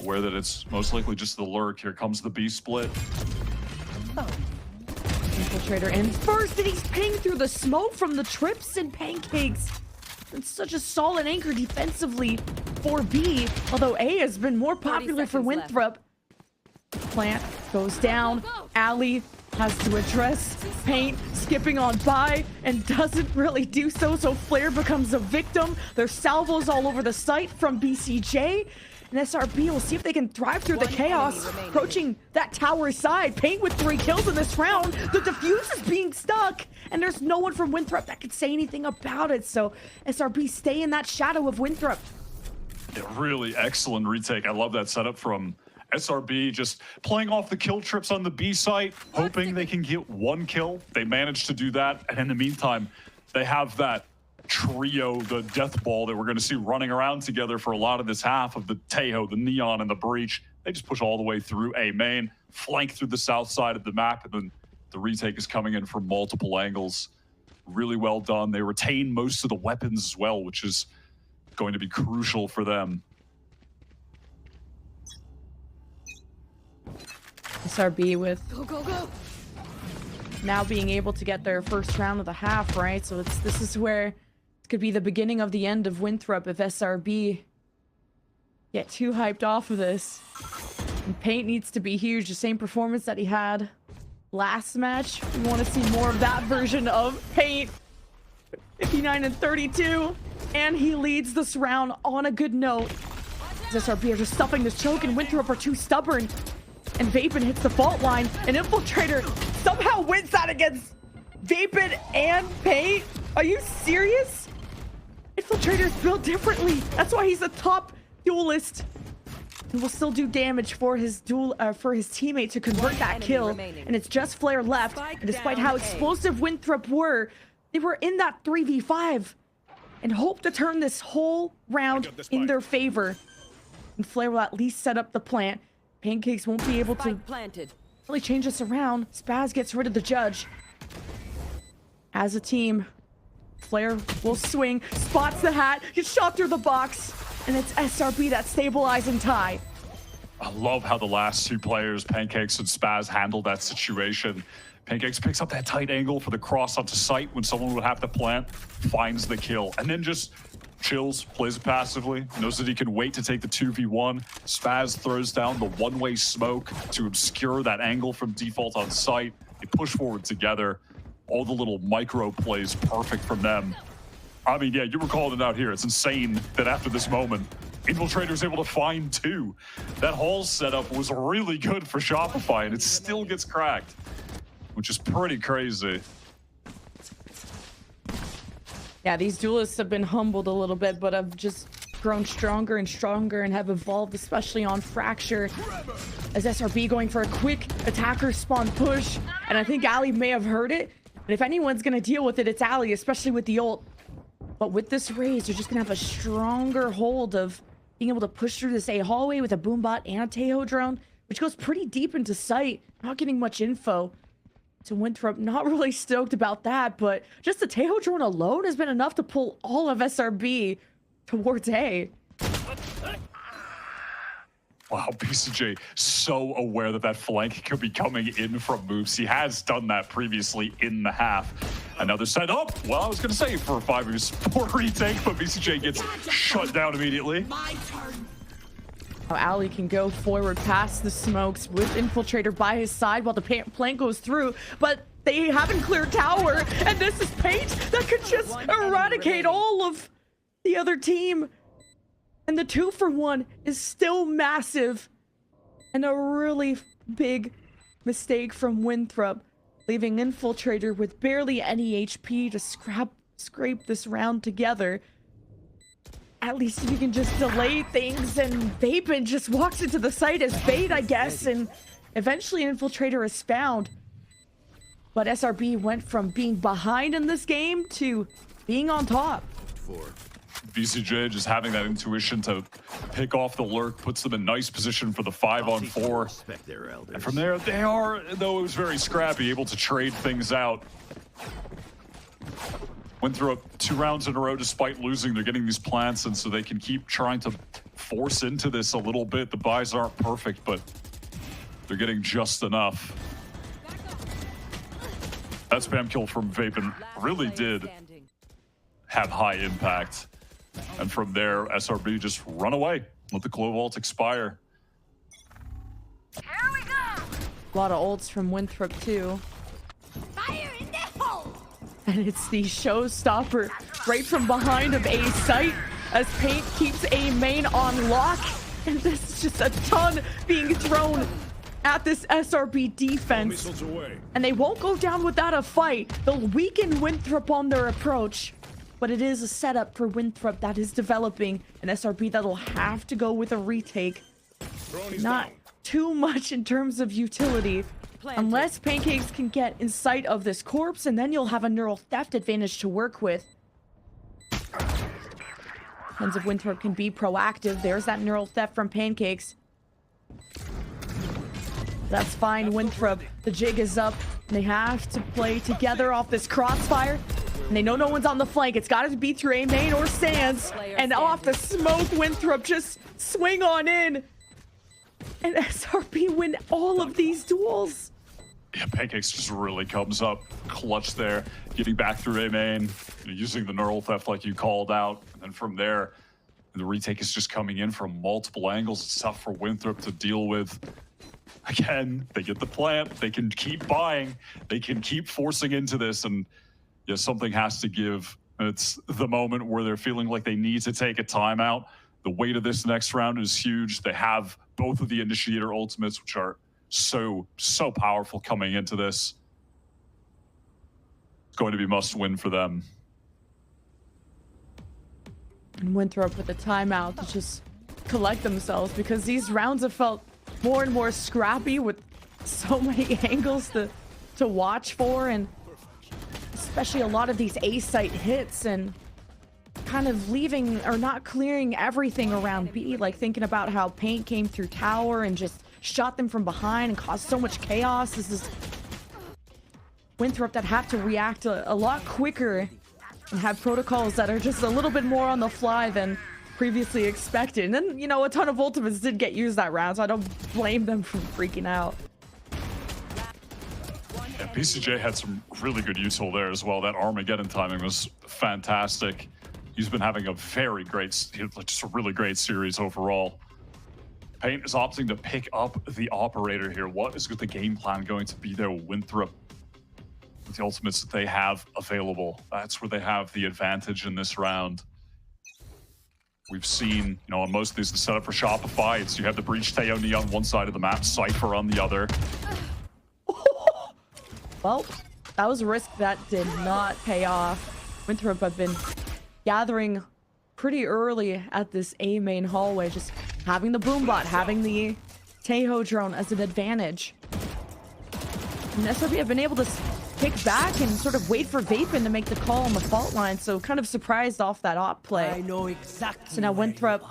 Aware that it's most likely just the lurk. Here comes the B split. Infiltrator in first, and he's pinged through the smoke from the trips and pancakes. It's such a solid anchor defensively for B, although A has been more popular for Winthrop. Plant goes down. Ali has to address Paint, skipping on by, and doesn't really do so, so Flair becomes a victim. There's salvos all over the site from BCJ. And SRB will see if they can thrive through the chaos, approaching that tower side. Paint with 3 kills in this round. The defuse is being stuck, and there's no one from Winthrop that could say anything about it. So SRB stay in that shadow of Winthrop. Yeah, really excellent retake. I love that setup from SRB, just playing off the kill trips on the B site, hoping they can get 1 kill. They managed to do that, and in the meantime, they have that trio, the death ball that we're going to see running around together for a lot of this half of the Tejo, the Neon, and the Breach. They just push all the way through A main, flank through the south side of the map, and then the retake is coming in from multiple angles. Really well done. They retain most of the weapons as well, which is going to be crucial for them. SRB with now being able to get their first round of the half, right? So this is where it could be the beginning of the end of Winthrop if SRB get too hyped off of this. And Paint needs to be huge, the same performance that he had last match. We want to see more of that version of Paint. 59 and 32, and he leads this round on a good note. SRB are just stuffing this choke, and Winthrop are too stubborn. And Vapin hits the fault line, and Infiltrator somehow wins that against Vapin and Paint. Are you serious? Infiltrator's built differently. That's why he's a top duelist. And will still do damage for his teammate to convert that kill. And it's just Flair left. And despite how explosive Winthrop were, they were in that 3v5 and hope to turn this whole round in their favor. And Flair will at least set up the plant. Pancakes won't be able to really change this around. Spaz gets rid of the judge. As a team, Flair will swing, spots the hat, gets shot through the box, and it's SRB that stabilize and tie. I love how the last 2 players, Pancakes and Spaz, handled that situation. Pancakes picks up that tight angle for the cross onto site when someone would have to plant, finds the kill, and then just chills, plays it passively, knows that he can wait to take the 2v1. Spaz throws down the one-way smoke to obscure that angle from default on site. They push forward together. All the little micro plays perfect from them. I mean, yeah, you were calling it out here. It's insane that after this moment, Infiltrator's able to find 2. That Hall setup was really good for Shopify, and it still gets cracked, which is pretty crazy. Yeah, these duelists have been humbled a little bit, but have just grown stronger and stronger and have evolved, especially on Fracture. As SRB going for a quick attacker spawn push, and I think Ali may have heard it. And if anyone's going to deal with it, it's Ali, especially with the ult. But with this raise, you're just going to have a stronger hold of being able to push through this A hallway with a boombot and a Tejo drone, which goes pretty deep into sight. Not getting much info. So Winthrop not really stoked about that, but just the Tail drone alone has been enough to pull all of SRB towards A. Wow, BCJ so aware that that flank could be coming in from moves. He has done that previously in the half. Another set up. Well, I was going to say for 5 years for retake, but BCJ gets shut down immediately. Now Ali can go forward past the smokes with Infiltrator by his side while the plank goes through, but they haven't cleared tower, and this is Paint that could just eradicate all of the other team. And the 2-for-1 is still massive. And a really big mistake from Winthrop, leaving Infiltrator with barely any HP to scrape this round together. At least if you can just delay things, and Vapin just walks into the site as bait, I guess, and eventually Infiltrator is found. But SRB went from being behind in this game to being on top. BCJ just having that intuition to pick off the lurk puts them in nice position for the 5-on-4. And from there, they are, though it was very scrappy, able to trade things out. Went through 2 rounds in a row despite losing. They're getting these plants, and so they can keep trying to force into this a little bit. The buys aren't perfect, but they're getting just enough. That spam kill from Vapin really did have high impact. And from there, SRB just run away. Let the Glow Vault expire. Here we go. A lot of ults from Winthrop too. Fire in the hole. And it's the showstopper right from behind of A site as Paint keeps A main on lock. And this is just a ton being thrown at this SRB defense. And they won't go down without a fight. They'll weaken Winthrop on their approach. But it is a setup for Winthrop that is developing an SRB that'll have to go with a retake. Not too much in terms of utility. Unless Pancakes can get in sight of this corpse, and then you'll have a neural theft advantage to work with. Depends if Winthrop can be proactive. There's that neural theft from Pancakes. That's fine, Winthrop. The jig is up. They have to play together off this crossfire. And they know no one's on the flank. It's got to be through A main or Sands. And off the smoke, Winthrop just swing on in. And SRB win all of these duels. Yeah, Pancakes just really comes up clutch there, getting back through A main, using the neural theft like you called out. And then from there, the retake is just coming in from multiple angles. It's tough for Winthrop to deal with. Again, they get the plant. They can keep buying. They can keep forcing into this. And yeah, something has to give. It's the moment where they're feeling like they need to take a timeout. The weight of this next round is huge. They have both of the initiator ultimates, which are so powerful coming into this. It's going to be must win for them. And Winthrop with a timeout to just collect themselves, because these rounds have felt more and more scrappy with so many angles to watch for, and especially a lot of these A site hits and kind of leaving or not clearing everything around B, like thinking about how Paint came through tower and just shot them from behind and caused so much chaos. This is Winthrop that have to react a lot quicker and have protocols that are just a little bit more on the fly than previously expected. And then, you know, a ton of ultimates did get used that round, so I don't blame them for freaking out. Yeah, BCJ had some really good util there as well. That Armageddon timing was fantastic. He's been having a very great, just a really great series overall. Paint is opting to pick up the operator here. What is the game plan going to be there with Winthrop? With the ultimates that they have available, that's where they have the advantage in this round. We've seen, you know, on most of these, the setup for Shopify, it's you have the Breach Teoni on one side of the map, Cypher on the other. Well, that was a risk that did not pay off. Winthrop have been gathering pretty early at this A main hallway, just having the boombot, having the Tahoe drone as an advantage. And SRB have been able to kick back and sort of wait for Vapin to make the call on the fault line, so kind of surprised off that op play. I know exactly. So now Winthrop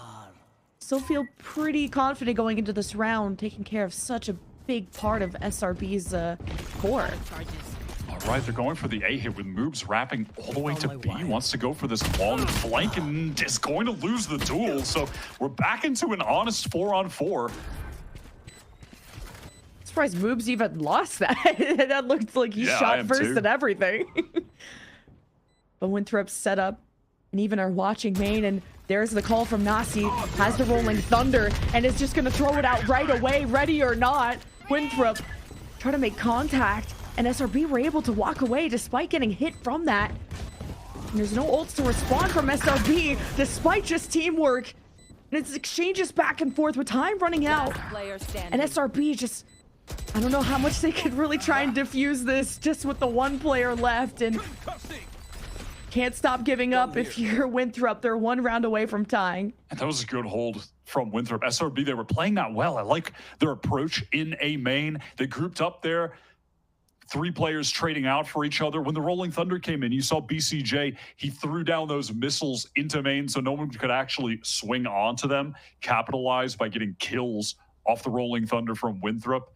still feel pretty confident going into this round, taking care of such a big part of SRB's core. All right, they're going for the A hit with moves wrapping all the way to B. Wants to go for this long flank and is going to lose the duel. So we're back into an honest 4-on-4. Surprised Moobs even lost that. That looked like he shot first and everything. But Winthrop's set up and even are watching main, and there's the call from Nasi. Has the Rolling Thunder and is just gonna throw it out right away, ready or not. Winthrop try to make contact, and SRB were able to walk away despite getting hit from that. And there's no ults to respond from SRB despite just teamwork. And it's exchanges back and forth with time running out. And SRB just, I don't know how much they could really try and defuse this just with the one player left, and can't stop giving up if you're Winthrop. They're one round away from tying. And that was a good hold from Winthrop. SRB, they were playing that well. I like their approach in A main. They grouped up there. 3 players trading out for each other. When the Rolling Thunder came in, you saw BCJ, he threw down those missiles into main so no one could actually swing onto them, capitalize by getting kills off the Rolling Thunder from Winthrop.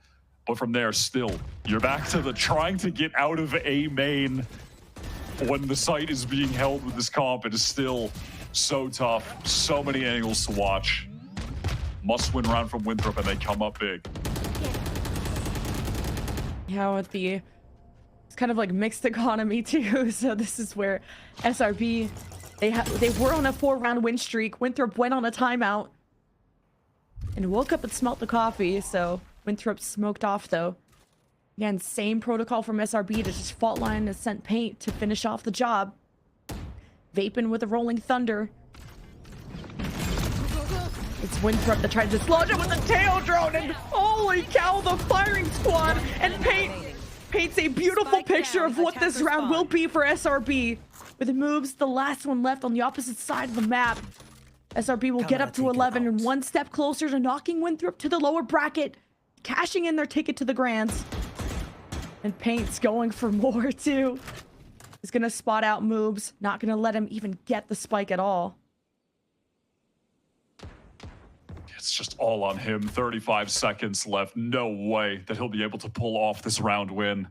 But from there, still, you're back to the trying to get out of A main when the site is being held with this comp. It is still so tough. So many angles to watch. Must-win round from Winthrop, and they come up big. Yeah, with the, it's kind of like mixed economy too. So this is where SRB, they were on a 4-round win streak. Winthrop went on a timeout and woke up and smelt the coffee. So Winthrop smoked off though. Again, same protocol from SRB to just fault line and sent paint to finish off the job. Vaping with a Rolling Thunder. It's Winthrop that tried to dislodge it with the tail drone, and holy cow, the firing squad, and paints a beautiful picture of what this round will be for SRB. With the moves, the last one left on the opposite side of the map. SRB will get up to 11 and one step closer to knocking Winthrop to the lower bracket, cashing in their ticket to the Grands. And Paint's going for more too. He's gonna spot out moves, not gonna let him even get the spike at all. It's just all on him. 35 seconds left. No way that he'll be able to pull off this round win.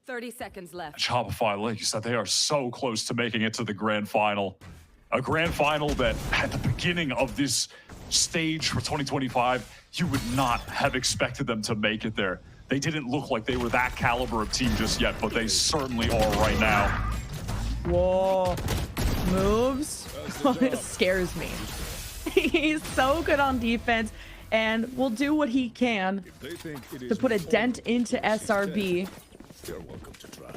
30 seconds left. Shopify, like you said, they are so close to making it to the grand final. A grand final that at the beginning of this stage for 2025, you would not have expected them to make it there. They didn't look like they were that caliber of team just yet, but they certainly are right now. Whoa. Moves? It scares me. He's so good on defense and will do what he can to put a dent into SRB. You're welcome to try.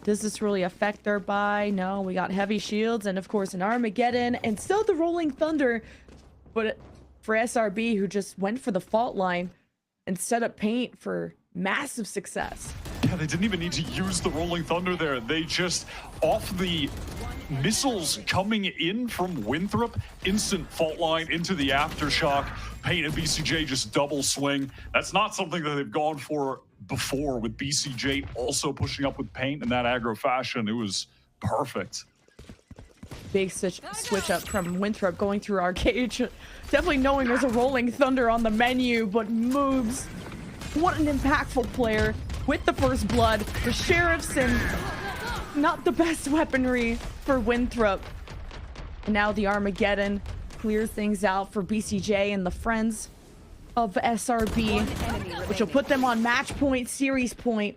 Does this really affect their buy? No, we got heavy shields and of course an Armageddon and still the Rolling Thunder. But for SRB, who just went for the fault line and set up Paint for massive success. Yeah, they didn't even need to use the Rolling Thunder there. They just, off the missiles coming in from Winthrop, instant fault line into the aftershock. Paint and BCJ just double swing. That's not something that they've gone for before, with BCJ also pushing up with Paint in that aggro fashion. It was perfect. Big switch up from Winthrop going through Arcade. Definitely knowing there's a Rolling Thunder on the menu, but moves. What an impactful player with the first blood. The Sheriffs and not the best weaponry for Winthrop. And now the Armageddon clears things out for BCJ and the friends of SRB, which will put them on match point, series point.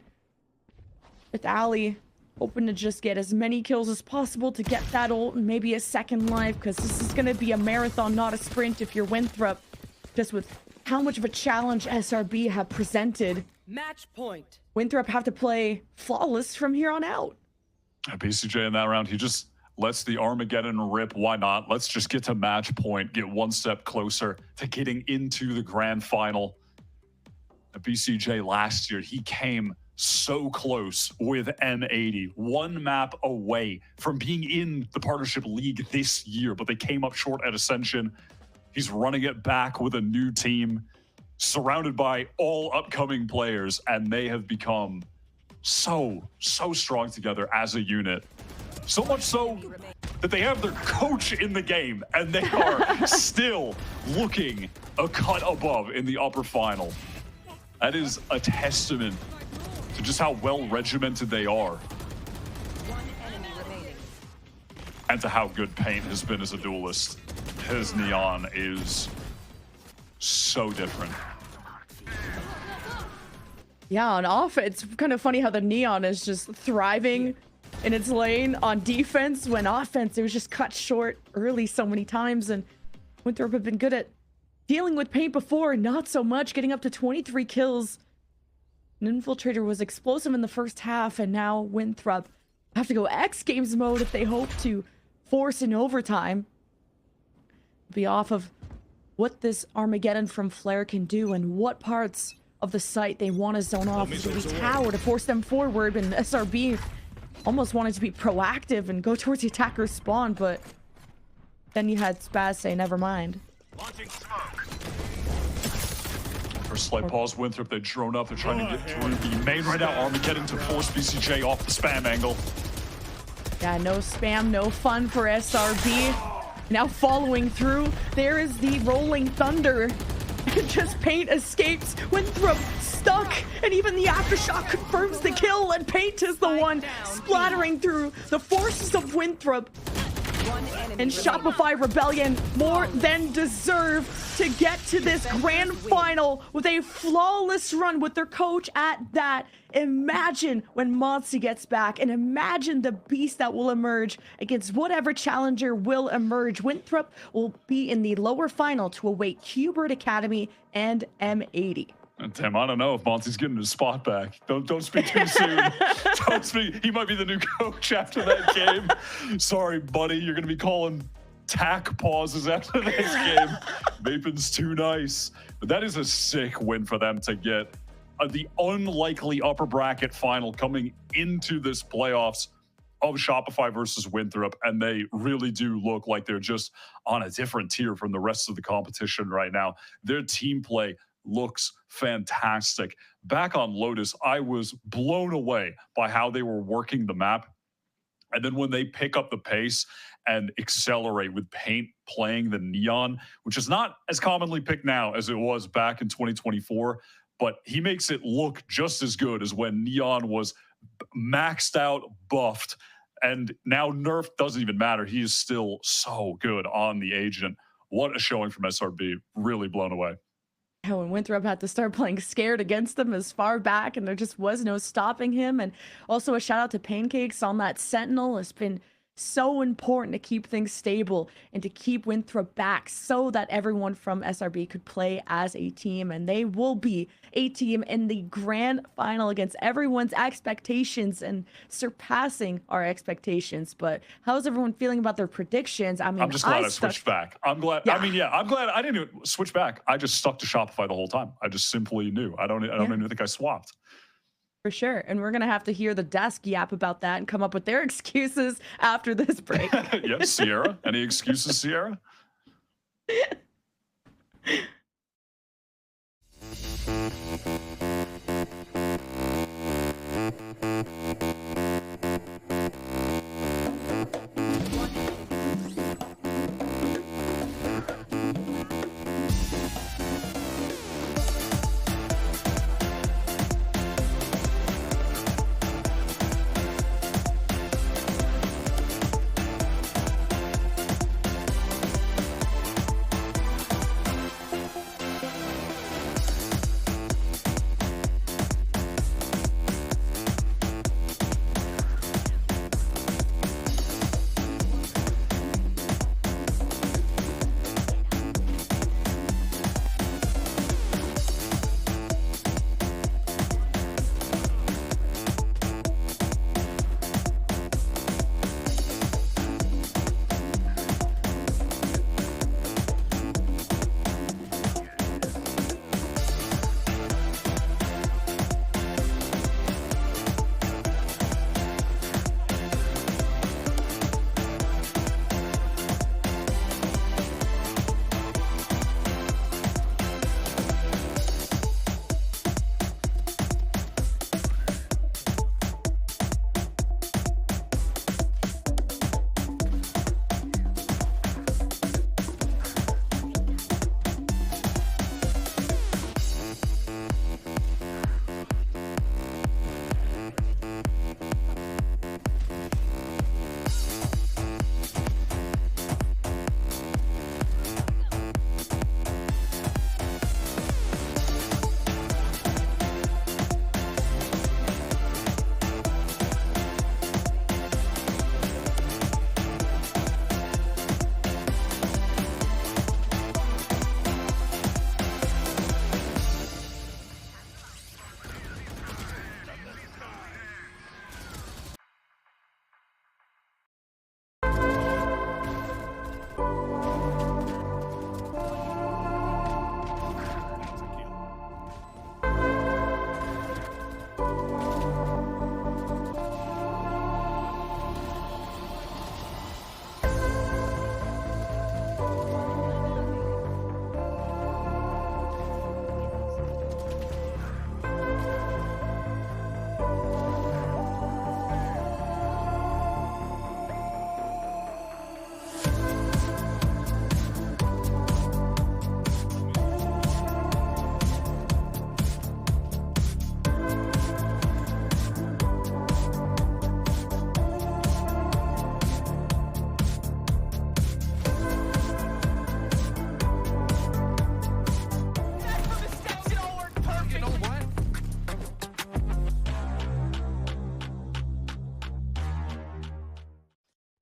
With Ali hoping to just get as many kills as possible to get that ult and maybe a second life, because this is going to be a marathon, not a sprint if you're Winthrop. Just with how much of a challenge SRB have presented. Match point. Winthrop have to play flawless from here on out. BCJ in that round, he just lets the Armageddon rip. Why not? Let's just get to match point, get one step closer to getting into the grand final. BCJ last year, he came so close with M80, one map away from being in the partnership league this year, but they came up short at Ascension. He's running it back with a new team, surrounded by all upcoming players, and they have become so strong together as a unit. So much so that they have their coach in the game, and they are still looking a cut above in the upper final. That is a testament to just how well regimented they are. One enemy remaining. And to how good Paint has been as a duelist. His Neon is so different. Yeah, on offense, it's kind of funny how the Neon is just thriving in its lane on defense, when offense, it was just cut short early so many times. And Winthrop have been good at dealing with Paint before, not so much, getting up to 23 kills. An Infiltrator was explosive in the first half, and now Winthrop have to go X Games mode if they hope to force an overtime. Be off of what this Armageddon from Flare can do and what parts of the site they want to zone off to the tower to force them forward. And SRB almost wanted to be proactive and go towards the attacker's spawn, but then you had Spaz say, never mind. For slight pause, Winthrop, they drone up. They're trying to get through the main right now. Armageddon to force BCJ off the spam angle. Yeah, no spam, no fun for SRB. Now following through, there is the Rolling Thunder. Just Paint escapes. Winthrop stuck, and even the aftershock confirms the kill, and Paint is the one splattering through the forces of Winthrop. And Shopify Rebellion more than deserve to get to this grand final with a flawless run with their coach at that. Imagine when Monty gets back, and imagine the beast that will emerge against whatever challenger will emerge. Winthrop will be in the lower final to await Qbert Academy and M80. And Tim, I don't know if Monty's getting his spot back. Don't speak too soon. Don't speak. He might be the new coach after that game. Sorry, buddy. You're going to be calling tack pauses after this game. Vapin's too nice. But that is a sick win for them to get the unlikely upper bracket final coming into this playoffs of Shopify versus Winthrop. And they really do look like they're just on a different tier from the rest of the competition right now. Their team play looks fantastic. Back on Lotus, I was blown away by how they were working the map. And then when they pick up the pace and accelerate with Paint playing the Neon, which is not as commonly picked now as it was back in 2024, but he makes it look just as good as when Neon was maxed out, buffed, and now nerf doesn't even matter. He is still so good on the agent. What a showing from SRB. Really blown away. When Winthrop had to start playing scared against them as far back, and there just was no stopping him. And also a shout out to Pancakes on that Sentinel. It's been so important to keep things stable and to keep Winthrop back so that everyone from SRB could play as a team, and they will be a team in the grand final against everyone's expectations and surpassing our expectations. But how's everyone feeling about their predictions? I mean, I'm just glad I switched back. I'm glad. Yeah. I mean, yeah, I'm glad I didn't even switch back. I just stuck to Shopify the whole time. I just simply knew. I don't even think I swapped. For sure. And we're going to have to hear the desk yap about that and come up with their excuses after this break. Yes, Sierra. Any excuses, Sierra?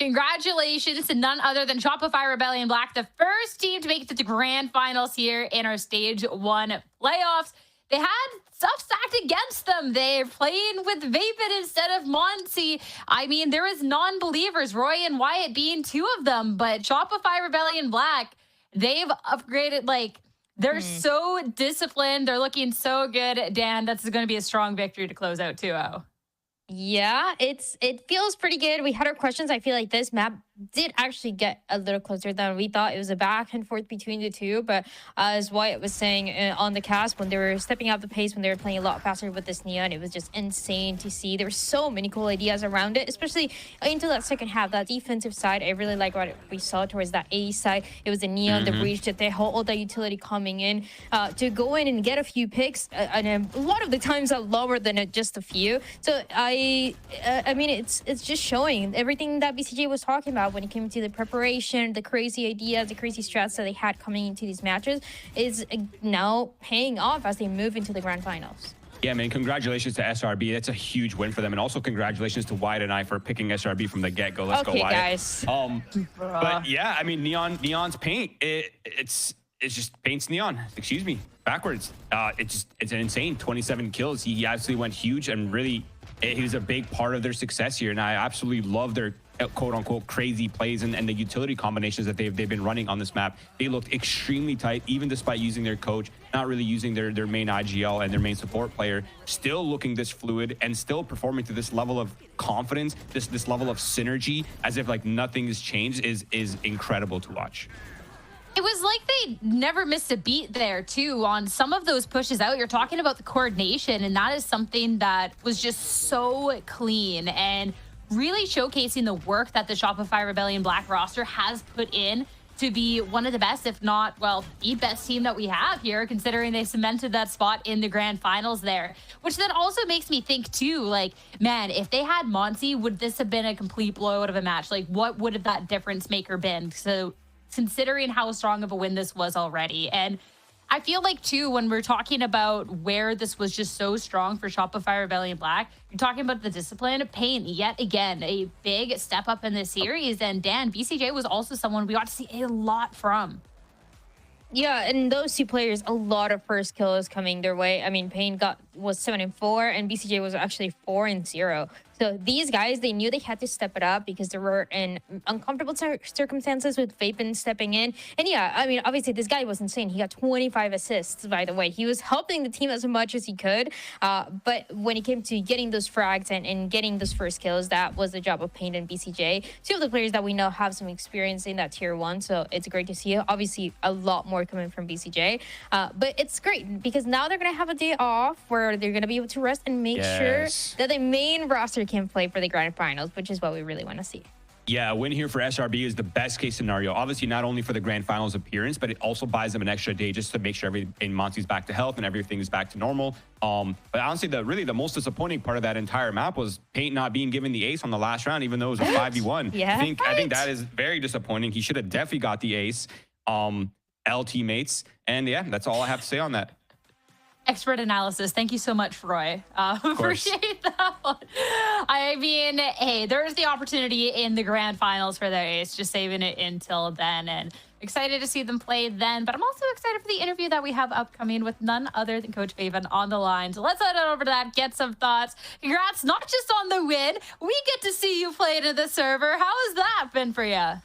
Congratulations to none other than Shopify Rebellion Black, the first team to make it to the grand finals here in our Stage 1 playoffs. They had stuff stacked against them. They're playing with Vapid instead of Monty. I mean, there was non-believers, Roy and Wyatt being two of them, but Shopify Rebellion Black, they've upgraded, like, they're so disciplined. They're looking so good. Dan, that's going to be a strong victory to close out 2-0. Yeah, it feels pretty good. We had our questions. I feel like this map did actually get a little closer than we thought. It was a back and forth between the two, but as Wyatt was saying on the cast, when they were stepping up the pace, when they were playing a lot faster with this Neon, it was just insane to see. There were so many cool ideas around it, especially into that second half, that defensive side. I really like what we saw towards that A side. It was the Neon, the breach, that they hold all the utility coming in to go in and get a few picks, and a lot of the times are lower than just a few. So I mean, it's just showing everything that BCJ was talking about when it came to the preparation, the crazy ideas, the crazy strats that they had coming into these matches is now paying off as they move into the grand finals. Yeah, man, congratulations to SRB. That's a huge win for them. And also congratulations to Wyatt and I for picking SRB from the get-go. Let's go, Wyatt. Guys. But yeah, I mean, Neon's paint, it's just paints Neon. Excuse me, backwards. It's an insane 27 kills. He absolutely went huge, and really, he was a big part of their success here. And I absolutely love their quote-unquote crazy plays and the utility combinations that they've been running on this map. They looked extremely tight, even despite using their coach, not really using their main IGL and their main support player, still looking this fluid and still performing to this level of confidence, this level of synergy, as if like nothing has changed, is incredible to watch. It was like they never missed a beat there, too, on some of those pushes out. You're talking about the coordination, and that is something that was just so clean and really showcasing the work that the Shopify Rebellion Black roster has put in to be one of the best, if not, well, the best team that we have here, considering they cemented that spot in the grand finals there. Which then also makes me think, too, like, man, if they had Monty, would this have been a complete blowout of a match? Like, what would have that difference maker been? So considering how strong of a win this was already. And I feel like, too, when we're talking about where this was just so strong for Shopify Rebellion Black, you're talking about the discipline. Pain, yet again, a big step up in this series. And Dan, BCJ was also someone we got to see a lot from. Yeah, and those two players, a lot of first kills coming their way. I mean, Pain was 7-4, and BCJ was actually 4-0. So these guys, they knew they had to step it up because they were in uncomfortable circumstances with Vapin stepping in. And yeah, I mean, obviously this guy was insane. He got 25 assists, by the way. He was helping the team as much as he could. But when it came to getting those frags and getting those first kills, that was the job of Pain and BCJ. Two of the players that we know have some experience in that tier 1. So it's great to see. Obviously, a lot more coming from BCJ. But it's great because now they're going to have a day off where they're going to be able to rest and make sure that the main roster can play for the grand finals, which is what we really want to see. Yeah, a win here for SRB is the best case scenario. Obviously, not only for the grand finals appearance, but it also buys them an extra day just to make sure Monty's back to health and everything is back to normal. But honestly, the most disappointing part of that entire map was Paint not being given the ace on the last round, even though it was a 5v1. Yeah, I think that is very disappointing. He should have definitely got the ace. L teammates, and yeah, that's all I have to say on that. Expert analysis. Thank you so much, Roy. Appreciate that one. I mean, hey, there's the opportunity in the grand finals for their ace, just saving it until then. And excited to see them play then. But I'm also excited for the interview that we have upcoming with none other than Coach Faven on the line. So let's head over to that, get some thoughts. Congrats, not just on the win. We get to see you play to the server. How has that been for you?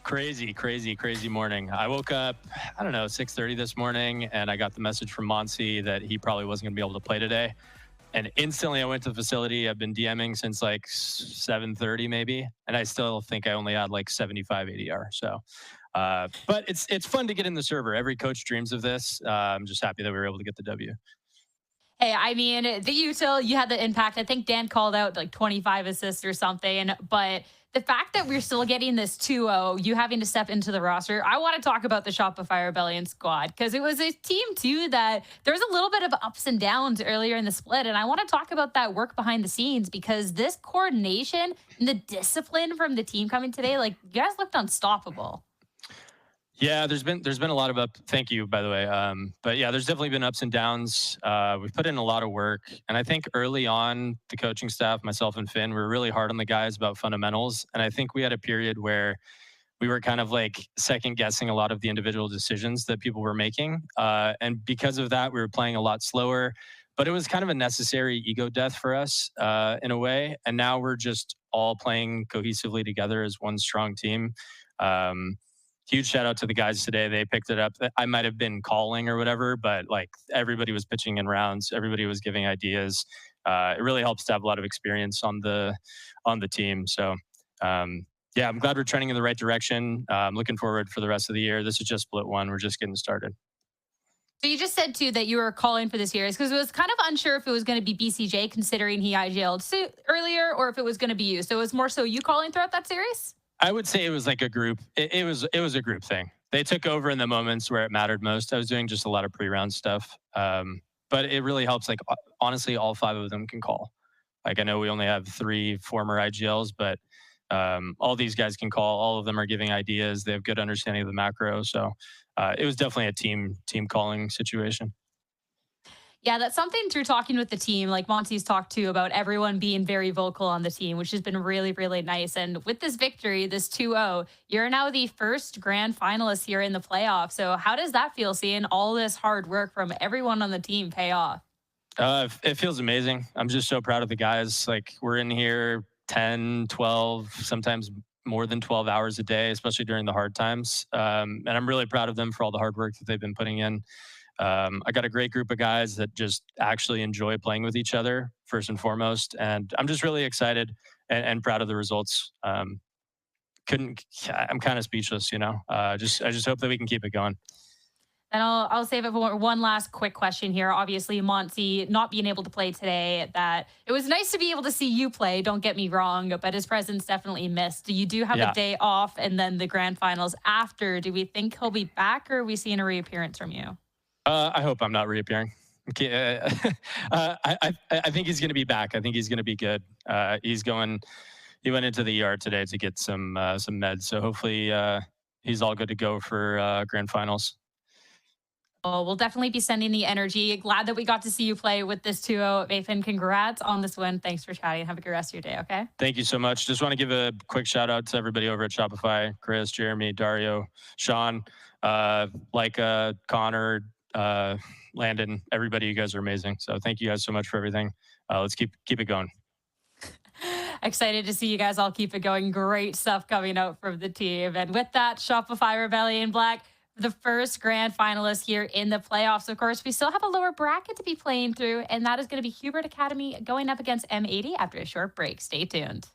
Crazy morning. I woke up, I don't know, 6:30 this morning, and I got the message from Monty that he probably wasn't going to be able to play today. And instantly I went to the facility. I've been DMing since like 7:30 maybe, and I still think I only had like 75 ADR. So, but it's fun to get in the server. Every coach dreams of this. I'm just happy that we were able to get the W. Hey, I mean, the util, you had the impact. I think Dan called out like 25 assists or something, but the fact that we're still getting this 2-0, you having to step into the roster, I want to talk about the Shopify Rebellion squad because it was a team, too, that there was a little bit of ups and downs earlier in the split. And I want to talk about that work behind the scenes because this coordination and the discipline from the team coming today, like, you guys looked unstoppable. Yeah, there's been a lot of thank you, by the way. But yeah, there's definitely been ups and downs. We've put in a lot of work, and I think early on, the coaching staff, myself and Finn, we were really hard on the guys about fundamentals. And I think we had a period where we were kind of like second guessing a lot of the individual decisions that people were making. And because of that, we were playing a lot slower, but it was kind of a necessary ego death for us in a way. And now we're just all playing cohesively together as one strong team. Huge shout out to the guys today. They picked it up. I might have been calling or whatever, but like everybody was pitching in rounds. Everybody was giving ideas. It really helps to have a lot of experience on the team. So yeah, I'm glad we're trending in the right direction. I'm looking forward for the rest of the year. This is just split one. We're just getting started. So you just said too that you were calling for this series because it was kind of unsure if it was going to be BCJ considering he IGL'd earlier or if it was going to be you. So it was more so you calling throughout that series? I would say it was like a group. It was a group thing. They took over in the moments where it mattered most. I was doing just a lot of pre-round stuff, but it really helps. Like honestly, all 5 of them can call. Like I know we only have 3 former IGLs, but all these guys can call. All of them are giving ideas. They have good understanding of the macro. So it was definitely a team calling situation. Yeah, that's something through talking with the team, like Monty's talked to about everyone being very vocal on the team, which has been really, really nice. And with this victory, this 2-0, you're now the first grand finalist here in the playoffs. So how does that feel seeing all this hard work from everyone on the team pay off? It feels amazing. I'm just so proud of the guys. Like we're in here 10, 12, sometimes more than 12 hours a day, especially during the hard times. And I'm really proud of them for all the hard work that they've been putting in. I got a great group of guys that just actually enjoy playing with each other first and foremost. And I'm just really excited and proud of the results. I'm kind of speechless, you know, I just hope that we can keep it going. And I'll save it for one last quick question here. Obviously, Monty not being able to play today, that it was nice to be able to see you play. Don't get me wrong, but his presence definitely missed. You do have a day off and then the grand finals after. Do we think he'll be back or are we seeing a reappearance from you? I hope I'm not reappearing. Okay. I think he's going to be back. I think he's going to be good. He went into the ER today to get some meds. So hopefully he's all good to go for grand finals. Oh, we'll definitely be sending the energy. Glad that we got to see you play with this 2-0. Nathan, congrats on this win. Thanks for chatting. Have a good rest of your day, okay? Thank you so much. Just want to give a quick shout out to everybody over at Shopify, Chris, Jeremy, Dario, Sean, Leica, Connor, Landon, everybody. You guys are amazing. So thank you guys so much for everything. Let's keep it going. Excited to see you guys all keep it going. Great stuff coming out from the team. And with that, Shopify Rebellion Black, the first grand finalist here in the playoffs. Of course, we still have a lower bracket to be playing through, and that is going to be Hubert Academy going up against M80 after a short break. Stay tuned.